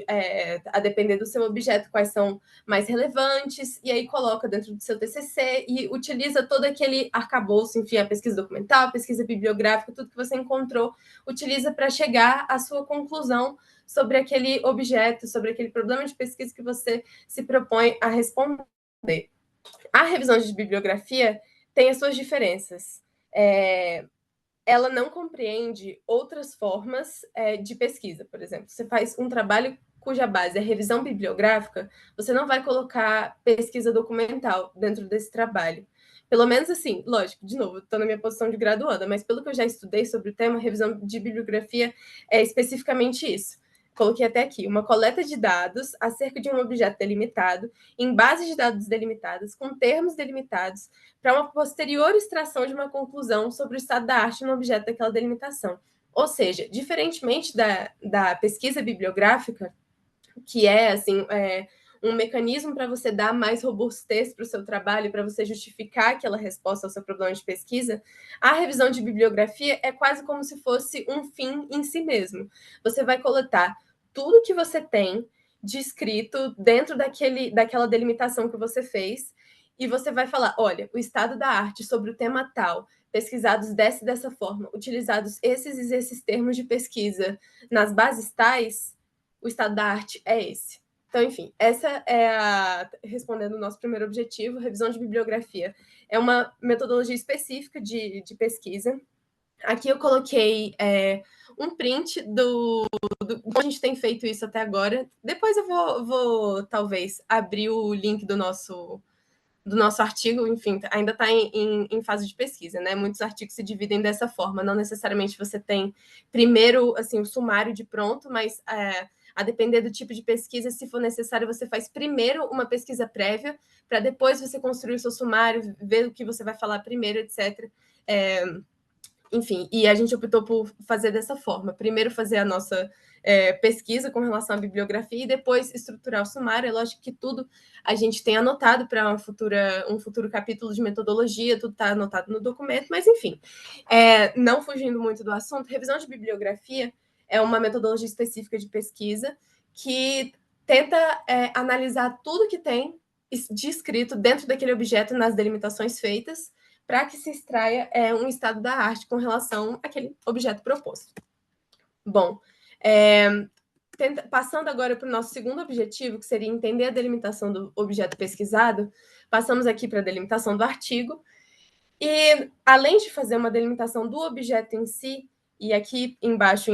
a depender do seu objeto, quais são mais relevantes, e aí coloca dentro do seu TCC e utiliza todo aquele arcabouço, enfim, a pesquisa documental, a pesquisa bibliográfica, tudo que você encontrou, utiliza para chegar à sua conclusão sobre aquele objeto, sobre aquele problema de pesquisa que você se propõe a responder. A revisão de bibliografia tem as suas diferenças. Ela não compreende outras formas de pesquisa. Por exemplo, você faz um trabalho cuja base é revisão bibliográfica, você não vai colocar pesquisa documental dentro desse trabalho. Pelo menos assim, lógico, de novo, estou na minha posição de graduanda, mas pelo que eu já estudei sobre o tema, revisão de bibliografia é especificamente isso. Coloquei até aqui, uma coleta de dados acerca de um objeto delimitado, em bases de dados delimitadas, com termos delimitados, para uma posterior extração de uma conclusão sobre o estado da arte no objeto daquela delimitação. Ou seja, diferentemente da pesquisa bibliográfica, que é, assim, um mecanismo para você dar mais robustez para o seu trabalho, para você justificar aquela resposta ao seu problema de pesquisa, a revisão de bibliografia é quase como se fosse um fim em si mesmo. Você vai coletar tudo que você tem de escrito dentro daquela delimitação que você fez, e você vai falar, olha, o estado da arte sobre o tema tal, pesquisados dessa forma, utilizados esses termos de pesquisa nas bases tais, o estado da arte é esse. Então, enfim, essa é respondendo o nosso primeiro objetivo, revisão de bibliografia. É uma metodologia específica de pesquisa, Aqui eu coloquei um print do como a gente tem feito isso até agora. Depois eu vou talvez abrir o link do nosso artigo, enfim, ainda está em fase de pesquisa, né? Muitos artigos se dividem dessa forma, não necessariamente você tem primeiro assim, o sumário de pronto, mas a depender do tipo de pesquisa, se for necessário, você faz primeiro uma pesquisa prévia, para depois você construir o seu sumário, ver o que você vai falar primeiro, etc. Enfim, e a gente optou por fazer dessa forma. Primeiro fazer a nossa pesquisa com relação à bibliografia e depois estruturar o sumário. É lógico que tudo a gente tem anotado para um futuro capítulo de metodologia, tudo está anotado no documento, mas enfim, não fugindo muito do assunto, revisão de bibliografia é uma metodologia específica de pesquisa que tenta analisar tudo que tem de escrito dentro daquele objeto nas delimitações feitas, para que se extraia um estado da arte com relação àquele objeto proposto. Bom, passando agora para o nosso segundo objetivo, que seria entender a delimitação do objeto pesquisado, passamos aqui para a delimitação do artigo, e além de fazer uma delimitação do objeto em si, e aqui embaixo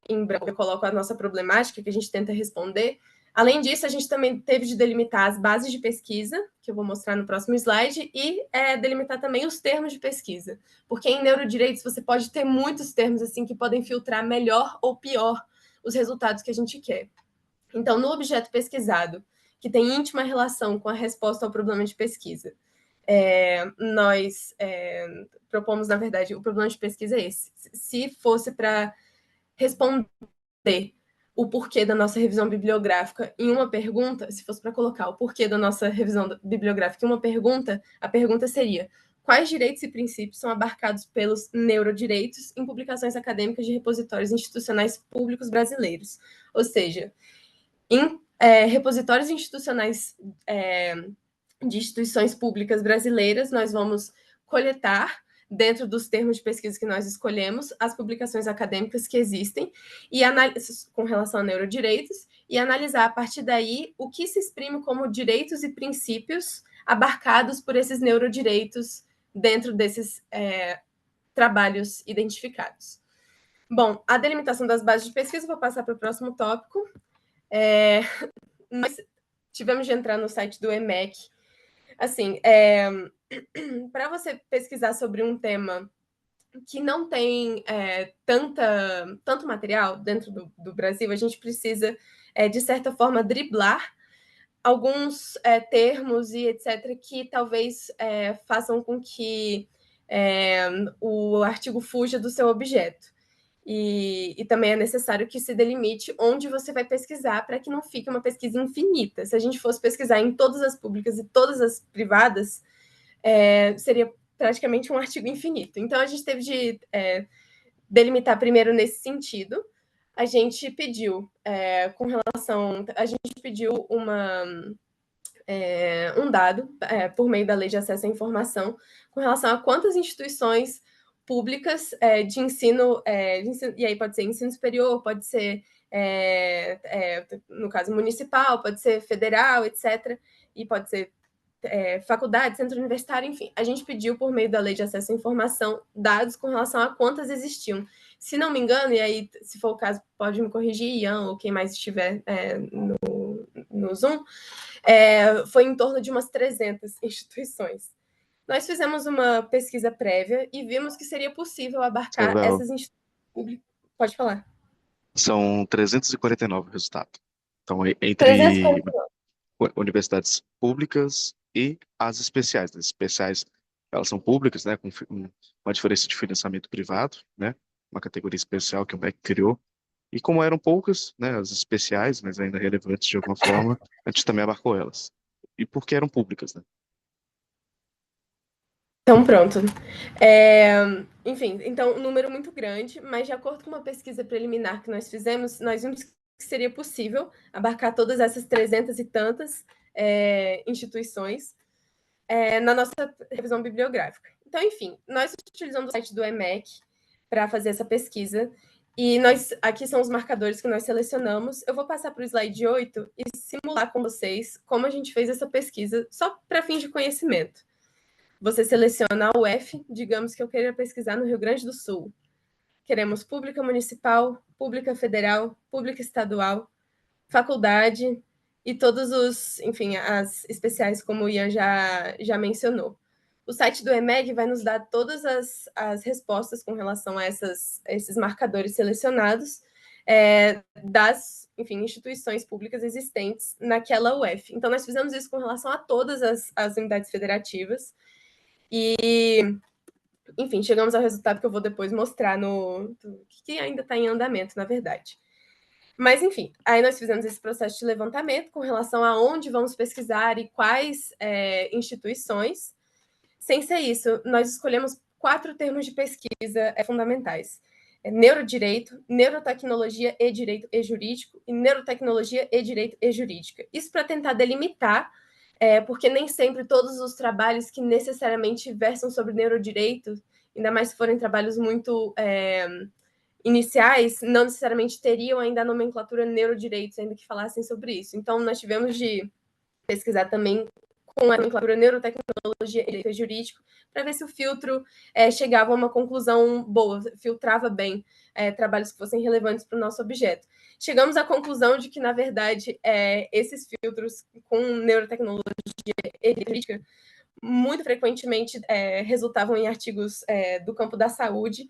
em branco eu coloco a nossa problemática que a gente tenta responder. Além disso, a gente também teve de delimitar as bases de pesquisa, que eu vou mostrar no próximo slide, e delimitar também os termos de pesquisa. Porque em neurodireitos você pode ter muitos termos assim que podem filtrar melhor ou pior os resultados que a gente quer. Então, no objeto pesquisado, que tem íntima relação com a resposta ao problema de pesquisa, nós propomos, na verdade, o problema de pesquisa é esse. Se fosse para responder o porquê da nossa revisão bibliográfica em uma pergunta, se fosse para colocar o porquê da nossa revisão bibliográfica em uma pergunta, a pergunta seria: quais direitos e princípios são abarcados pelos neurodireitos em publicações acadêmicas de repositórios institucionais públicos brasileiros? Ou seja, em repositórios institucionais de instituições públicas brasileiras, nós vamos coletar, dentro dos termos de pesquisa que nós escolhemos, as publicações acadêmicas que existem e com relação a neurodireitos, e analisar a partir daí o que se exprime como direitos e princípios abarcados por esses neurodireitos dentro desses trabalhos identificados. Bom, a delimitação das bases de pesquisa, vou passar para o próximo tópico. Nós tivemos de entrar no site do EMEC. Assim, para você pesquisar sobre um tema que não tem tanto material dentro do Brasil, a gente precisa, de certa forma, driblar alguns termos e etc., que talvez façam com que o artigo fuja do seu objeto. E também é necessário que se delimite onde você vai pesquisar para que não fique uma pesquisa infinita. Se a gente fosse pesquisar em todas as públicas e todas as privadas, seria praticamente um artigo infinito. Então, a gente teve de delimitar primeiro nesse sentido. A gente pediu, um dado, por meio da Lei de Acesso à Informação, com relação a quantas instituições públicas de ensino, e aí pode ser ensino superior, pode ser, no caso, municipal, pode ser federal, etc., e pode ser faculdade, centro universitário, enfim. A gente pediu, por meio da Lei de Acesso à Informação, dados com relação a quantas existiam. Se não me engano, e aí, se for o caso, pode me corrigir, Ian, ou quem mais estiver no Zoom, foi em torno de umas 300 instituições. Nós fizemos uma pesquisa prévia e vimos que seria possível abarcar essas instituições públicas. Pode falar. São 349 o resultado. Então, entre 349. Universidades públicas e as especiais. As especiais, elas são públicas, né, com uma diferença de financiamento privado, né, uma categoria especial que o MEC criou. E como eram poucas, né, as especiais, mas ainda relevantes de alguma forma, a gente também abarcou elas. E porque eram públicas, né? Então, pronto. Enfim, então, um número muito grande, mas de acordo com uma pesquisa preliminar que nós fizemos, nós vimos que seria possível abarcar todas essas 300 e tantas instituições na nossa revisão bibliográfica. Então, enfim, nós utilizamos o site do EMEC para fazer essa pesquisa, e aqui são os marcadores que nós selecionamos. Eu vou passar para o slide 8 e simular com vocês como a gente fez essa pesquisa, só para fins de conhecimento. Você seleciona a UF, digamos que eu queira pesquisar no Rio Grande do Sul. queremos pública municipal, pública federal, pública estadual, faculdade e todos os, enfim, as especiais, como o Ian já mencionou. O site do EMEG vai nos dar todas as respostas com relação a esses marcadores selecionados das, enfim, instituições públicas existentes naquela UF. Então, nós fizemos isso com relação a todas as unidades federativas e, enfim, chegamos ao resultado que eu vou depois mostrar que ainda está em andamento, na verdade. Mas, enfim, aí nós fizemos esse processo de levantamento com relação a onde vamos pesquisar e quais instituições. Sem ser isso, nós escolhemos 4 termos de pesquisa fundamentais. Neurodireito, neurotecnologia e direito e jurídico, e neurotecnologia e direito e jurídica. Isso para tentar delimitar, porque nem sempre todos os trabalhos que necessariamente versam sobre neurodireito, ainda mais se forem trabalhos muito iniciais, não necessariamente teriam ainda a nomenclatura neurodireitos, ainda que falassem sobre isso. Então, nós tivemos de pesquisar também com a nomenclatura neurotecnologia e direito jurídico, para ver se o filtro chegava a uma conclusão boa, filtrava bem trabalhos que fossem relevantes para o nosso objeto. Chegamos à conclusão de que, na verdade, esses filtros com neurotecnologia e jurídica muito frequentemente resultavam em artigos do campo da saúde,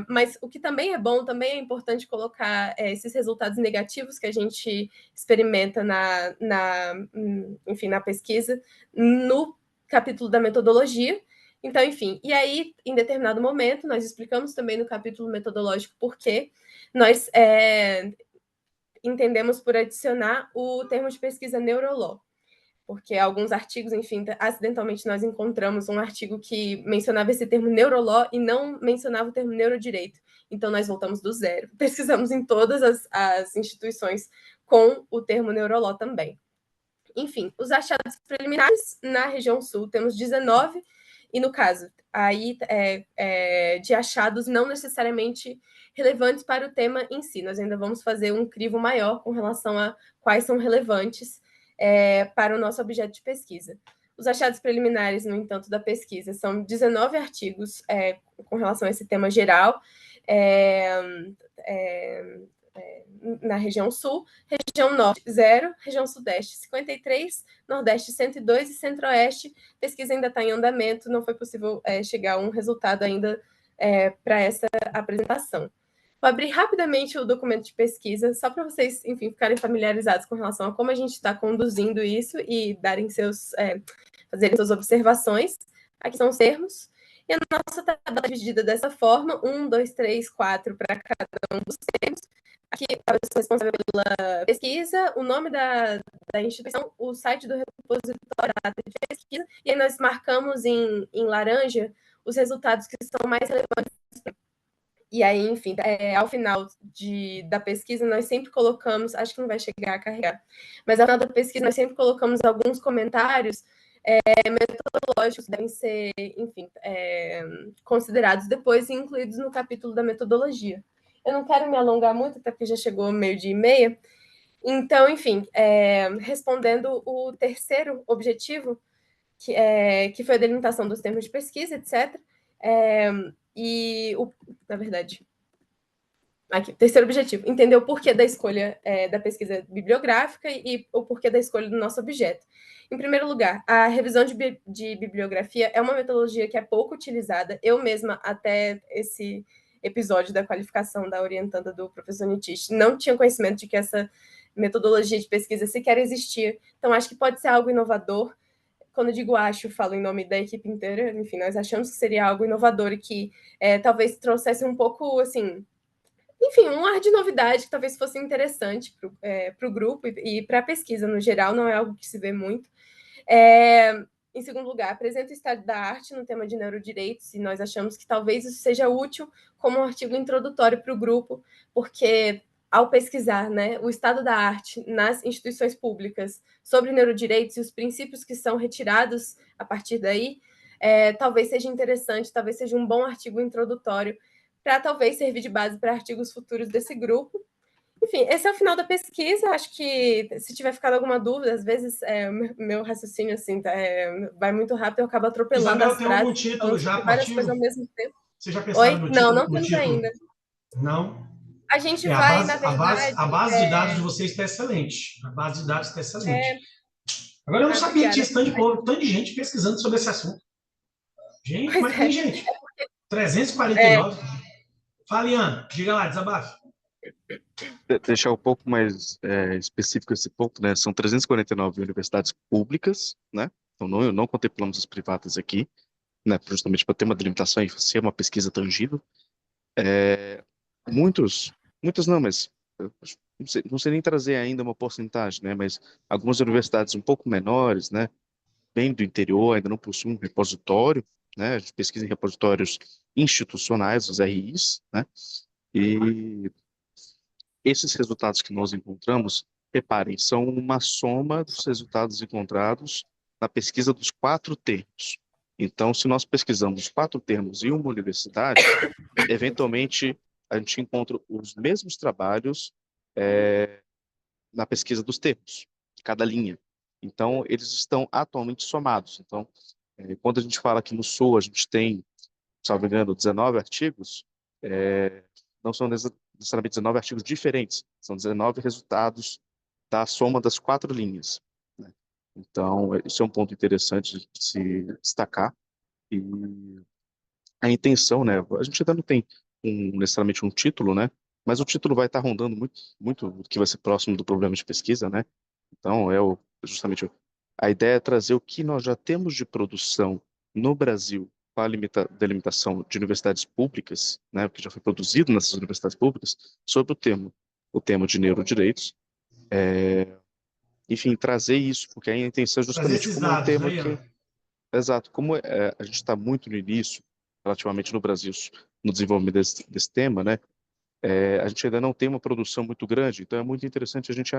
mas o que também é bom, também é importante colocar esses resultados negativos que a gente experimenta enfim, na pesquisa, no capítulo da metodologia. Então, enfim, e aí, em determinado momento, nós explicamos também no capítulo metodológico por que nós entendemos por adicionar o termo de pesquisa neuroló. Porque alguns artigos, enfim, acidentalmente nós encontramos um artigo que mencionava esse termo neuroló e não mencionava o termo neurodireito. Então, nós voltamos do zero. Pesquisamos em todas as instituições com o termo neuroló também. Enfim, os achados preliminares na região sul, temos 19, e no caso, aí de achados não necessariamente relevantes para o tema em si. Nós ainda vamos fazer um crivo maior com relação a quais são relevantes para o nosso objeto de pesquisa. Os achados preliminares, no entanto, da pesquisa são 19 artigos com relação a esse tema geral, na região sul, região norte 0, região sudeste 53, nordeste 102 e centro-oeste, pesquisa ainda está em andamento, não foi possível chegar a um resultado ainda para essa apresentação. Vou abrir rapidamente o documento de pesquisa, só para vocês, enfim, ficarem familiarizados com relação a como a gente está conduzindo isso e fazerem suas observações. Aqui são os termos. E a nossa tabela é dividida dessa forma, 1, 2, 3, 4 para cada um dos termos. Aqui a pessoa responsável pela pesquisa, o nome da instituição, o site do repositório, a data de pesquisa, e aí nós marcamos em laranja os resultados que são mais relevantes. E aí, enfim, ao final da pesquisa, nós sempre colocamos, acho que não vai chegar a carregar, mas ao final da pesquisa, nós sempre colocamos alguns comentários metodológicos que devem ser, enfim, considerados depois e incluídos no capítulo da metodologia. Eu não quero me alongar muito, até porque já chegou 12:30. Então, enfim, respondendo o terceiro objetivo, que foi a delimitação dos termos de pesquisa, etc., na verdade, aqui, terceiro objetivo, entender o porquê da escolha da pesquisa bibliográfica e o porquê da escolha do nosso objeto. Em primeiro lugar, a revisão de bibliografia é uma metodologia que é pouco utilizada. Eu mesma, até esse episódio da qualificação da orientanda do professor Nitish, não tinha conhecimento de que essa metodologia de pesquisa sequer existia. Então, acho que pode ser algo inovador. Quando eu digo acho, falo em nome da equipe inteira. Enfim, nós achamos que seria algo inovador e que talvez trouxesse um pouco, assim, enfim, um ar de novidade que talvez fosse interessante para o grupo e para a pesquisa no geral, não é algo que se vê muito. Em segundo lugar, apresenta o estado da arte no tema de neurodireitos, e nós achamos que talvez isso seja útil como um artigo introdutório para o grupo, porque ao pesquisar, né, o estado da arte nas instituições públicas sobre neurodireitos e os princípios que são retirados a partir daí, talvez seja interessante, talvez seja um bom artigo introdutório para talvez servir de base para artigos futuros desse grupo. Enfim, esse é o final da pesquisa. Acho que, se tiver ficado alguma dúvida, às vezes meu raciocínio assim, vai muito rápido, eu acabo atropelando Isabel, as tem frases, algum título já para o várias artigo? coisas ao mesmo tempo. Vocês já pensaram Oi? no Não, título? não No temos título? ainda. Não? A gente É, vai, na verdade. a base de dados de vocês está excelente. A base de dados está excelente. É, Agora, eu não sabia que tinha obrigada. esse tanto de gente pesquisando sobre esse assunto. Gente, Pois mas tem é. gente. É, 349. Fala, Ian, diga lá, desabafe. Deixar um pouco mais específico esse ponto, né? São 349 universidades públicas, né? Então não contemplamos as privadas aqui, né? Justamente para ter uma delimitação e ser uma pesquisa tangível. Muitos não, mas não sei nem trazer ainda uma porcentagem, né? Mas algumas universidades um pouco menores, né? Bem do interior, ainda não possuem um repositório, né? A gente pesquisa em repositórios institucionais, os RIs, né? E esses resultados que nós encontramos, reparem, são uma soma dos resultados encontrados na pesquisa dos 4 termos. Então, se nós pesquisamos os 4 termos em uma universidade, eventualmente a gente encontra os mesmos trabalhos na pesquisa dos termos, de cada linha. Então, eles estão atualmente somados. Então, quando a gente fala que no Sul a gente tem, salvo engano, 19 artigos, não são necessariamente 19 artigos diferentes, são 19 resultados da soma das 4 linhas, né? Então, isso é um ponto interessante de se destacar. E a intenção, né? A gente ainda não tem necessariamente um título, né? Mas o título vai estar rondando muito que vai ser próximo do problema de pesquisa, né? Então, justamente a ideia é trazer o que nós já temos de produção no Brasil para a delimitação de universidades públicas, né? O que já foi produzido nessas universidades públicas, sobre o tema de neurodireitos. Enfim, trazer isso, porque a intenção é Trazer justamente esses como é um dados, tema né, que Ian? exato, como a gente está muito no início, relativamente no Brasil, no desenvolvimento desse tema, né? A gente ainda não tem uma produção muito grande, então é muito interessante a gente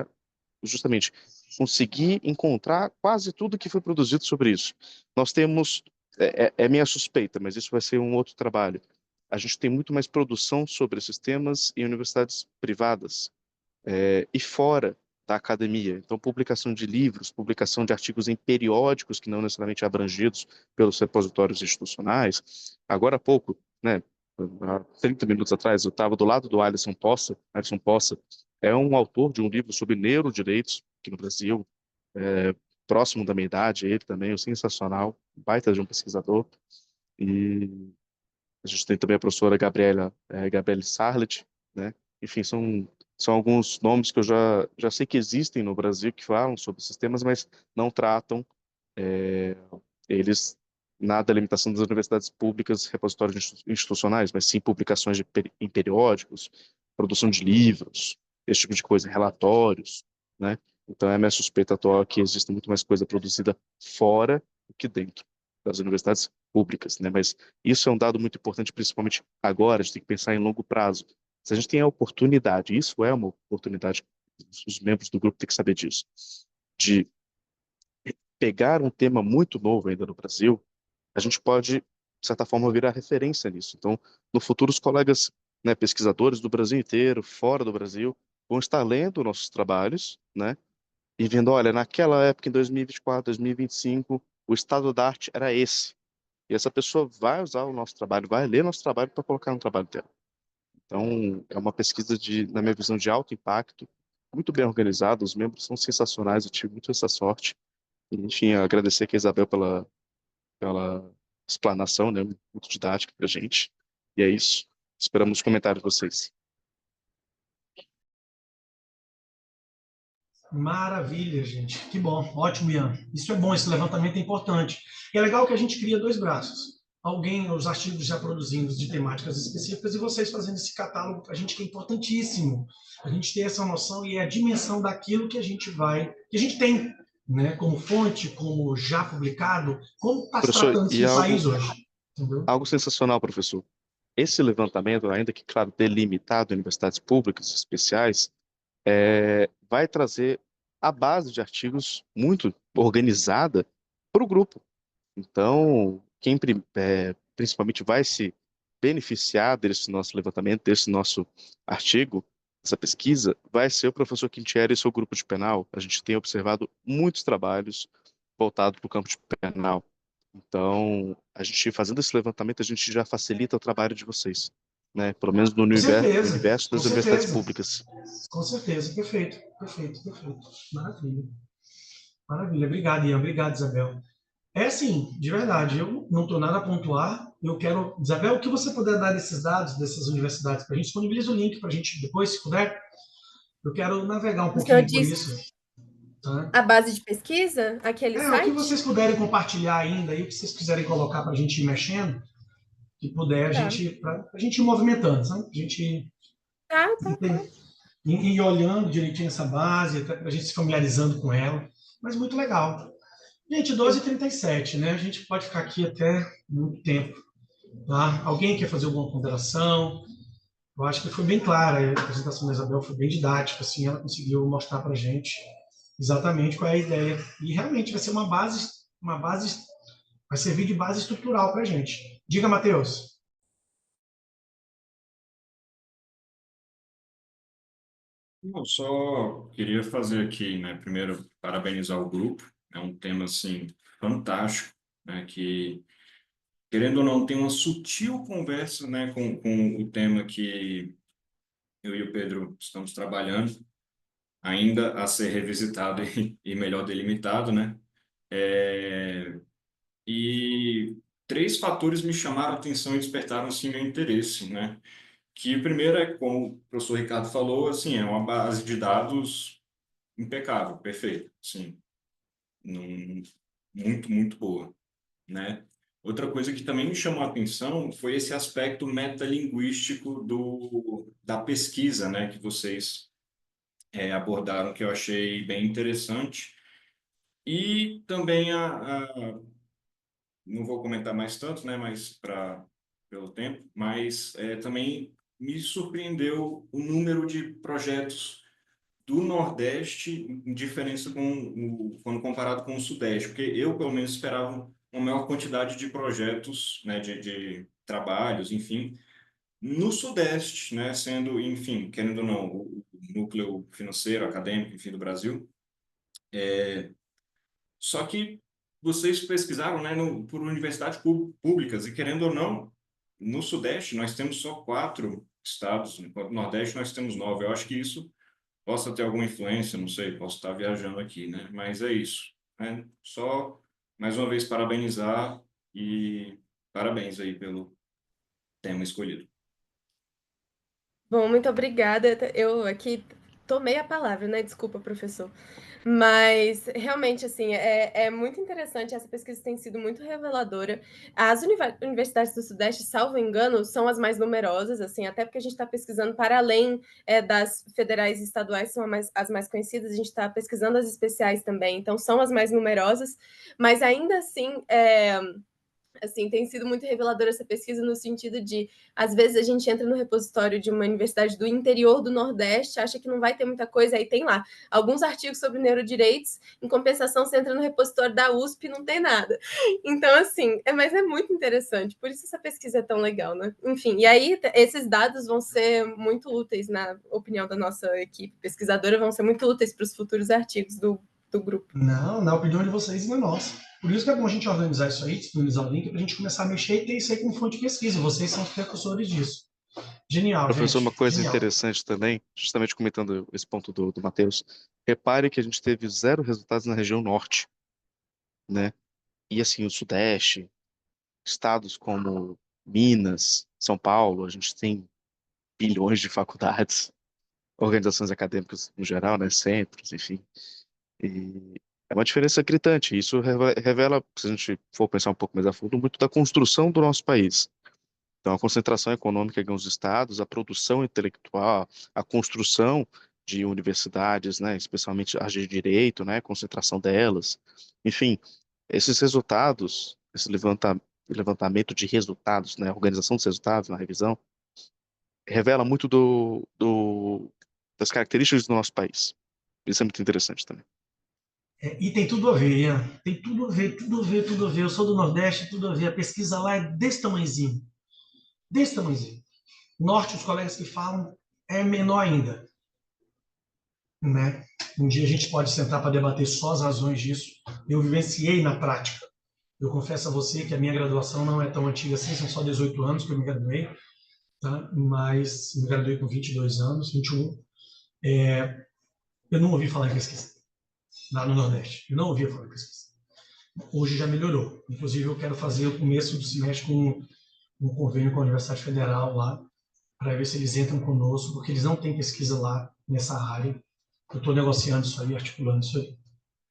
justamente conseguir encontrar quase tudo que foi produzido sobre isso. Nós temos, é minha suspeita, mas isso vai ser um outro trabalho. A gente tem muito mais produção sobre esses temas em universidades privadas, e fora da academia. Então, publicação de livros, publicação de artigos em periódicos que não necessariamente abrangidos pelos repositórios institucionais. Agora há pouco, né, há 30 minutos atrás, eu estava do lado do Alisson Poça. Alisson Poça é um autor de um livro sobre neurodireitos aqui no Brasil, próximo da minha idade, ele também, é sensacional, baita de um pesquisador. E a gente tem também a professora Gabriele Sarlet, né? Enfim, são alguns nomes que eu já sei que existem no Brasil que falam sobre esses temas, mas não tratam eles na delimitação das universidades públicas, repositórios institucionais, mas sim publicações em periódicos, produção de livros, esse tipo de coisa, relatórios, né? Então é minha suspeita atual que existe muito mais coisa produzida fora do que dentro das universidades públicas, né? Mas isso é um dado muito importante, principalmente agora, a gente tem que pensar em longo prazo. Se a gente tem a oportunidade, isso é uma oportunidade, os membros do grupo têm que saber disso, de pegar um tema muito novo ainda no Brasil, a gente pode, de certa forma, virar referência nisso. Então, no futuro, os colegas, né, pesquisadores do Brasil inteiro, fora do Brasil, vão estar lendo nossos trabalhos, né, e vendo, olha, naquela época, em 2024, 2025, o estado da arte era esse. E essa pessoa vai usar o nosso trabalho, vai ler nosso trabalho para colocar no trabalho dela. Então, é uma pesquisa na minha visão, de alto impacto, muito bem organizada, os membros são sensacionais, eu tive muito essa sorte. E, enfim, agradecer aqui a Isabel pela explanação, né, muito didática para a gente. E é isso. Esperamos os comentários de vocês. Maravilha, gente. Que bom. Ótimo, Ian. Isso é bom, esse levantamento é importante. E é legal que a gente cria dois braços. Alguém, os artigos já produzindo de temáticas específicas e vocês fazendo esse catálogo para a gente, que é importantíssimo. A gente ter essa noção e a dimensão daquilo que a gente tem, né, como fonte, como já publicado, como está se Professor, tratando isso e no país hoje. Entendeu? algo sensacional, professor. Esse levantamento, ainda que, claro, delimitado em universidades públicas especiais, vai trazer a base de artigos muito organizada para o grupo. Então, quem principalmente vai se beneficiar desse nosso levantamento, desse nosso artigo, essa pesquisa, vai ser o professor Quintieri e seu grupo de penal. A gente tem observado muitos trabalhos voltados para o campo de penal. Então, a gente fazendo esse levantamento, a gente já facilita o trabalho de vocês, né? Pelo menos no Com certeza, universo com das universidades certeza. públicas. Com certeza, perfeito, perfeito, perfeito. Maravilha. Maravilha. Obrigado, Ian. Obrigado, Isabel. É assim, de verdade, eu não estou nada a pontuar. Eu quero, Isabel, o que você puder dar desses dados, dessas universidades, para a gente disponibiliza o link para a gente depois, se puder. Eu quero navegar um O senhor pouquinho por diz isso. Tá? a base de pesquisa, aquele O que site? vocês puderem compartilhar ainda, aí, o que vocês quiserem colocar para a gente ir mexendo, que puder, Tá, para a gente ir movimentando, sabe? A gente tá. ir olhando direitinho essa base, até para a gente se familiarizando com ela. Mas muito legal. Gente, 12h37, né? A gente pode ficar aqui até muito tempo. Tá? Alguém quer fazer alguma ponderação? Eu acho que foi bem clara, a apresentação da Isabel foi bem didática, assim, ela conseguiu mostrar para a gente exatamente qual é a ideia. E realmente vai ser uma base, vai servir de base estrutural para a gente. Diga, Matheus. Eu só queria fazer aqui, né, primeiro, parabenizar o grupo. É um tema, assim, fantástico, né, que, querendo ou não, tem uma sutil conversa, né, com o tema que eu e o Pedro estamos trabalhando, ainda a ser revisitado e melhor delimitado, né? É, e três fatores me chamaram a atenção e despertaram, assim, meu interesse, né? Que o primeiro é, como o professor Ricardo falou, assim, é uma base de dados impecável, perfeito, sim, muito, muito boa, né? Outra coisa que também me chamou a atenção foi esse aspecto metalinguístico da pesquisa, né, que vocês abordaram, que eu achei bem interessante. E também não vou comentar mais tanto, né, mas pelo tempo, mas também me surpreendeu o número de projetos do Nordeste em diferença quando comparado com o Sudeste, porque eu, pelo menos, esperava uma maior quantidade de projetos, né, de trabalhos, enfim, no Sudeste, né, sendo, enfim, querendo ou não, o núcleo financeiro, acadêmico, enfim, do Brasil. Só que vocês pesquisaram, né, por universidades públicas, e querendo ou não, no Sudeste nós temos só 4 estados, enquanto no Nordeste nós temos 9. Eu acho que isso possa ter alguma influência, não sei, posso estar viajando aqui, né? Mas é isso, né? Só, mais uma vez, parabenizar e parabéns aí pelo tema escolhido. Bom, muito obrigada. Eu aqui tomei a palavra, né? Desculpa, professor. Mas realmente, assim, é muito interessante. Essa pesquisa tem sido muito reveladora. As universidades do Sudeste, salvo engano, são as mais numerosas, assim, até porque a gente está pesquisando para além das federais e estaduais, são as mais conhecidas, a gente está pesquisando as especiais também, então são as mais numerosas, mas ainda assim, tem sido muito reveladora essa pesquisa no sentido de, às vezes, a gente entra no repositório de uma universidade do interior do Nordeste, acha que não vai ter muita coisa, aí tem lá alguns artigos sobre neurodireitos, em compensação, você entra no repositório da USP e não tem nada. Então, assim, mas é muito interessante, por isso essa pesquisa é tão legal, né? Enfim, e aí esses dados vão ser muito úteis, na opinião da nossa equipe pesquisadora, vão ser muito úteis para os futuros artigos do grupo. Não, na opinião de vocês e na nossa. Por isso que é bom a gente organizar isso aí, disponibilizar o link, para a gente começar a mexer e ter isso aí como fonte de pesquisa. Vocês são os precursores disso. Genial, Professor, gente. uma coisa Genial. interessante também, justamente comentando esse ponto do Matheus, repare que a gente teve 0 resultados na região norte, né? E assim, o sudeste, estados como Minas, São Paulo, a gente tem bilhões de faculdades, organizações acadêmicas no geral, né? Centros, enfim. E é uma diferença gritante. Isso revela, se a gente for pensar um pouco mais a fundo, muito da construção do nosso país. Então, a concentração econômica em alguns estados, a produção intelectual, a construção de universidades, né, especialmente as de direito, né, a concentração delas. Enfim, esses resultados, esse levantamento de resultados, né, a organização dos resultados na revisão, revela muito das características do nosso país. Isso é muito interessante também. E tem tudo a ver, Ian. Tem tudo a ver, tudo a ver, tudo a ver. Eu sou do Nordeste, tudo a ver. A pesquisa lá é desse tamanhozinho. Desse tamanhozinho. Norte, os colegas que falam, é menor ainda. Né? Um dia a gente pode sentar para debater só as razões disso. Eu vivenciei na prática Eu confesso a você que a minha graduação não é tão antiga assim, são só 18 anos que eu me graduei, tá? Mas me graduei com 22 anos, 21. Eu não ouvi falar em pesquisa lá no Nordeste. Eu não ouvia falar em pesquisa. Hoje já melhorou. Inclusive, eu quero fazer o começo do semestre com um convênio com a Universidade Federal lá, para ver se eles entram conosco, porque eles não têm pesquisa lá nessa área. Eu estou negociando isso aí, articulando isso aí.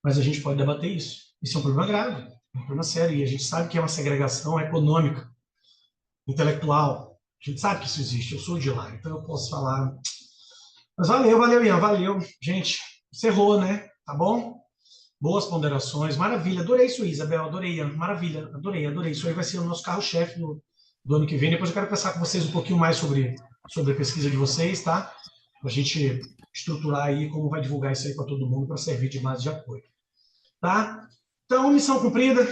Mas a gente pode debater isso. Isso é um problema grave, é um problema sério. E a gente sabe que é uma segregação econômica, intelectual. A gente sabe que isso existe. Eu sou de lá, então eu posso falar. Mas valeu, Ian, valeu. Gente, encerrou, né? Tá bom? Boas ponderações, maravilha. Adorei isso, Isabel, adorei, Ian, maravilha, adorei. Isso aí vai ser o nosso carro-chefe do ano que vem. Depois eu quero conversar com vocês um pouquinho mais sobre a pesquisa de vocês, tá? Para a gente estruturar aí como vai divulgar isso aí para todo mundo, para servir de base de apoio. Tá? Então, missão cumprida,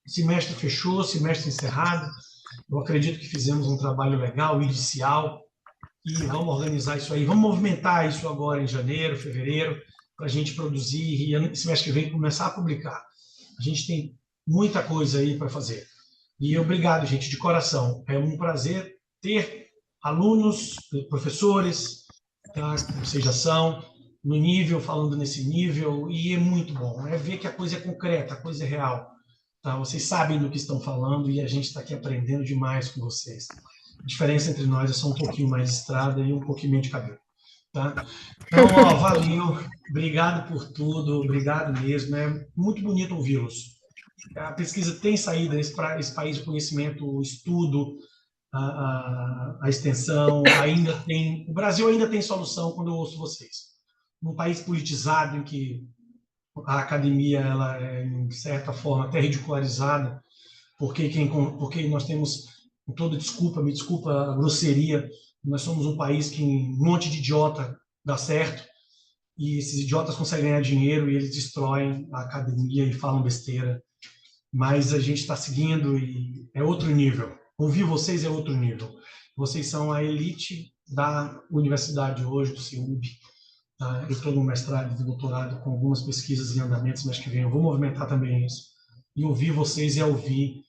semestre fechou, semestre encerrado. Eu acredito que fizemos um trabalho legal, inicial, e vamos organizar isso aí, vamos movimentar isso agora em janeiro, fevereiro, para a gente produzir e semestre que vem começar a publicar. A gente tem muita coisa aí para fazer. E obrigado, gente, de coração. É um prazer ter alunos, professores, tá, como vocês já são, no nível, falando nesse nível, e é muito bom. É ver que a coisa é concreta, a coisa é real. Tá? Vocês sabem do que estão falando e a gente está aqui aprendendo demais com vocês. A diferença entre nós é só um pouquinho mais de estrada e um pouquinho menos de cabelo. Tá? Então, ó, valeu. Obrigado por tudo. Obrigado mesmo. É muito bonito ouvi-los. A pesquisa tem saída nesse país de conhecimento, o estudo, a extensão, ainda tem... O Brasil ainda tem solução quando eu ouço vocês. Num país politizado em que a academia ela é, em certa forma, até ridicularizada, porque nós temos, com toda desculpa, me desculpa a grosseria, nós somos um país que um monte de idiota dá certo, e esses idiotas conseguem ganhar dinheiro e eles destroem a academia e falam besteira. Mas a gente está seguindo e é outro nível. Ouvir vocês é outro nível. Vocês são a elite da universidade hoje, do CEUB. Tá? Eu estou no mestrado e doutorado com algumas pesquisas em andamento, mês que vem eu vou movimentar também isso. E ouvir vocês é ouvir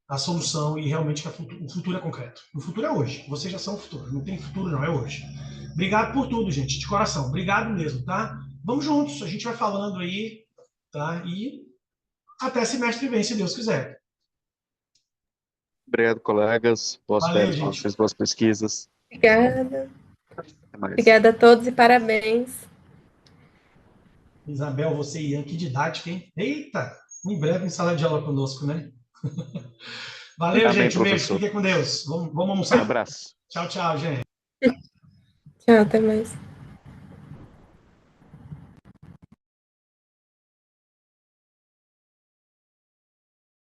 a solução e realmente que o futuro é concreto. O futuro é hoje. Vocês já são o futuro. Não tem futuro, não. É hoje. Obrigado por tudo, gente. De coração. Obrigado mesmo, tá? Vamos juntos. A gente vai falando aí, tá? E até semestre que vem, se Deus quiser. Obrigado, colegas. Boas Valeu, férias para gente. vocês, boas pesquisas. Obrigada. Até mais. Obrigada a todos e parabéns. Isabel, você e Ian, que didática, hein? Eita! Em breve em sala de aula conosco, né? Valeu, Amém, gente. Um beijo. professor. Fiquem com Deus. Vamos almoçar? Um abraço. Tchau, tchau, gente. Tchau, até mais.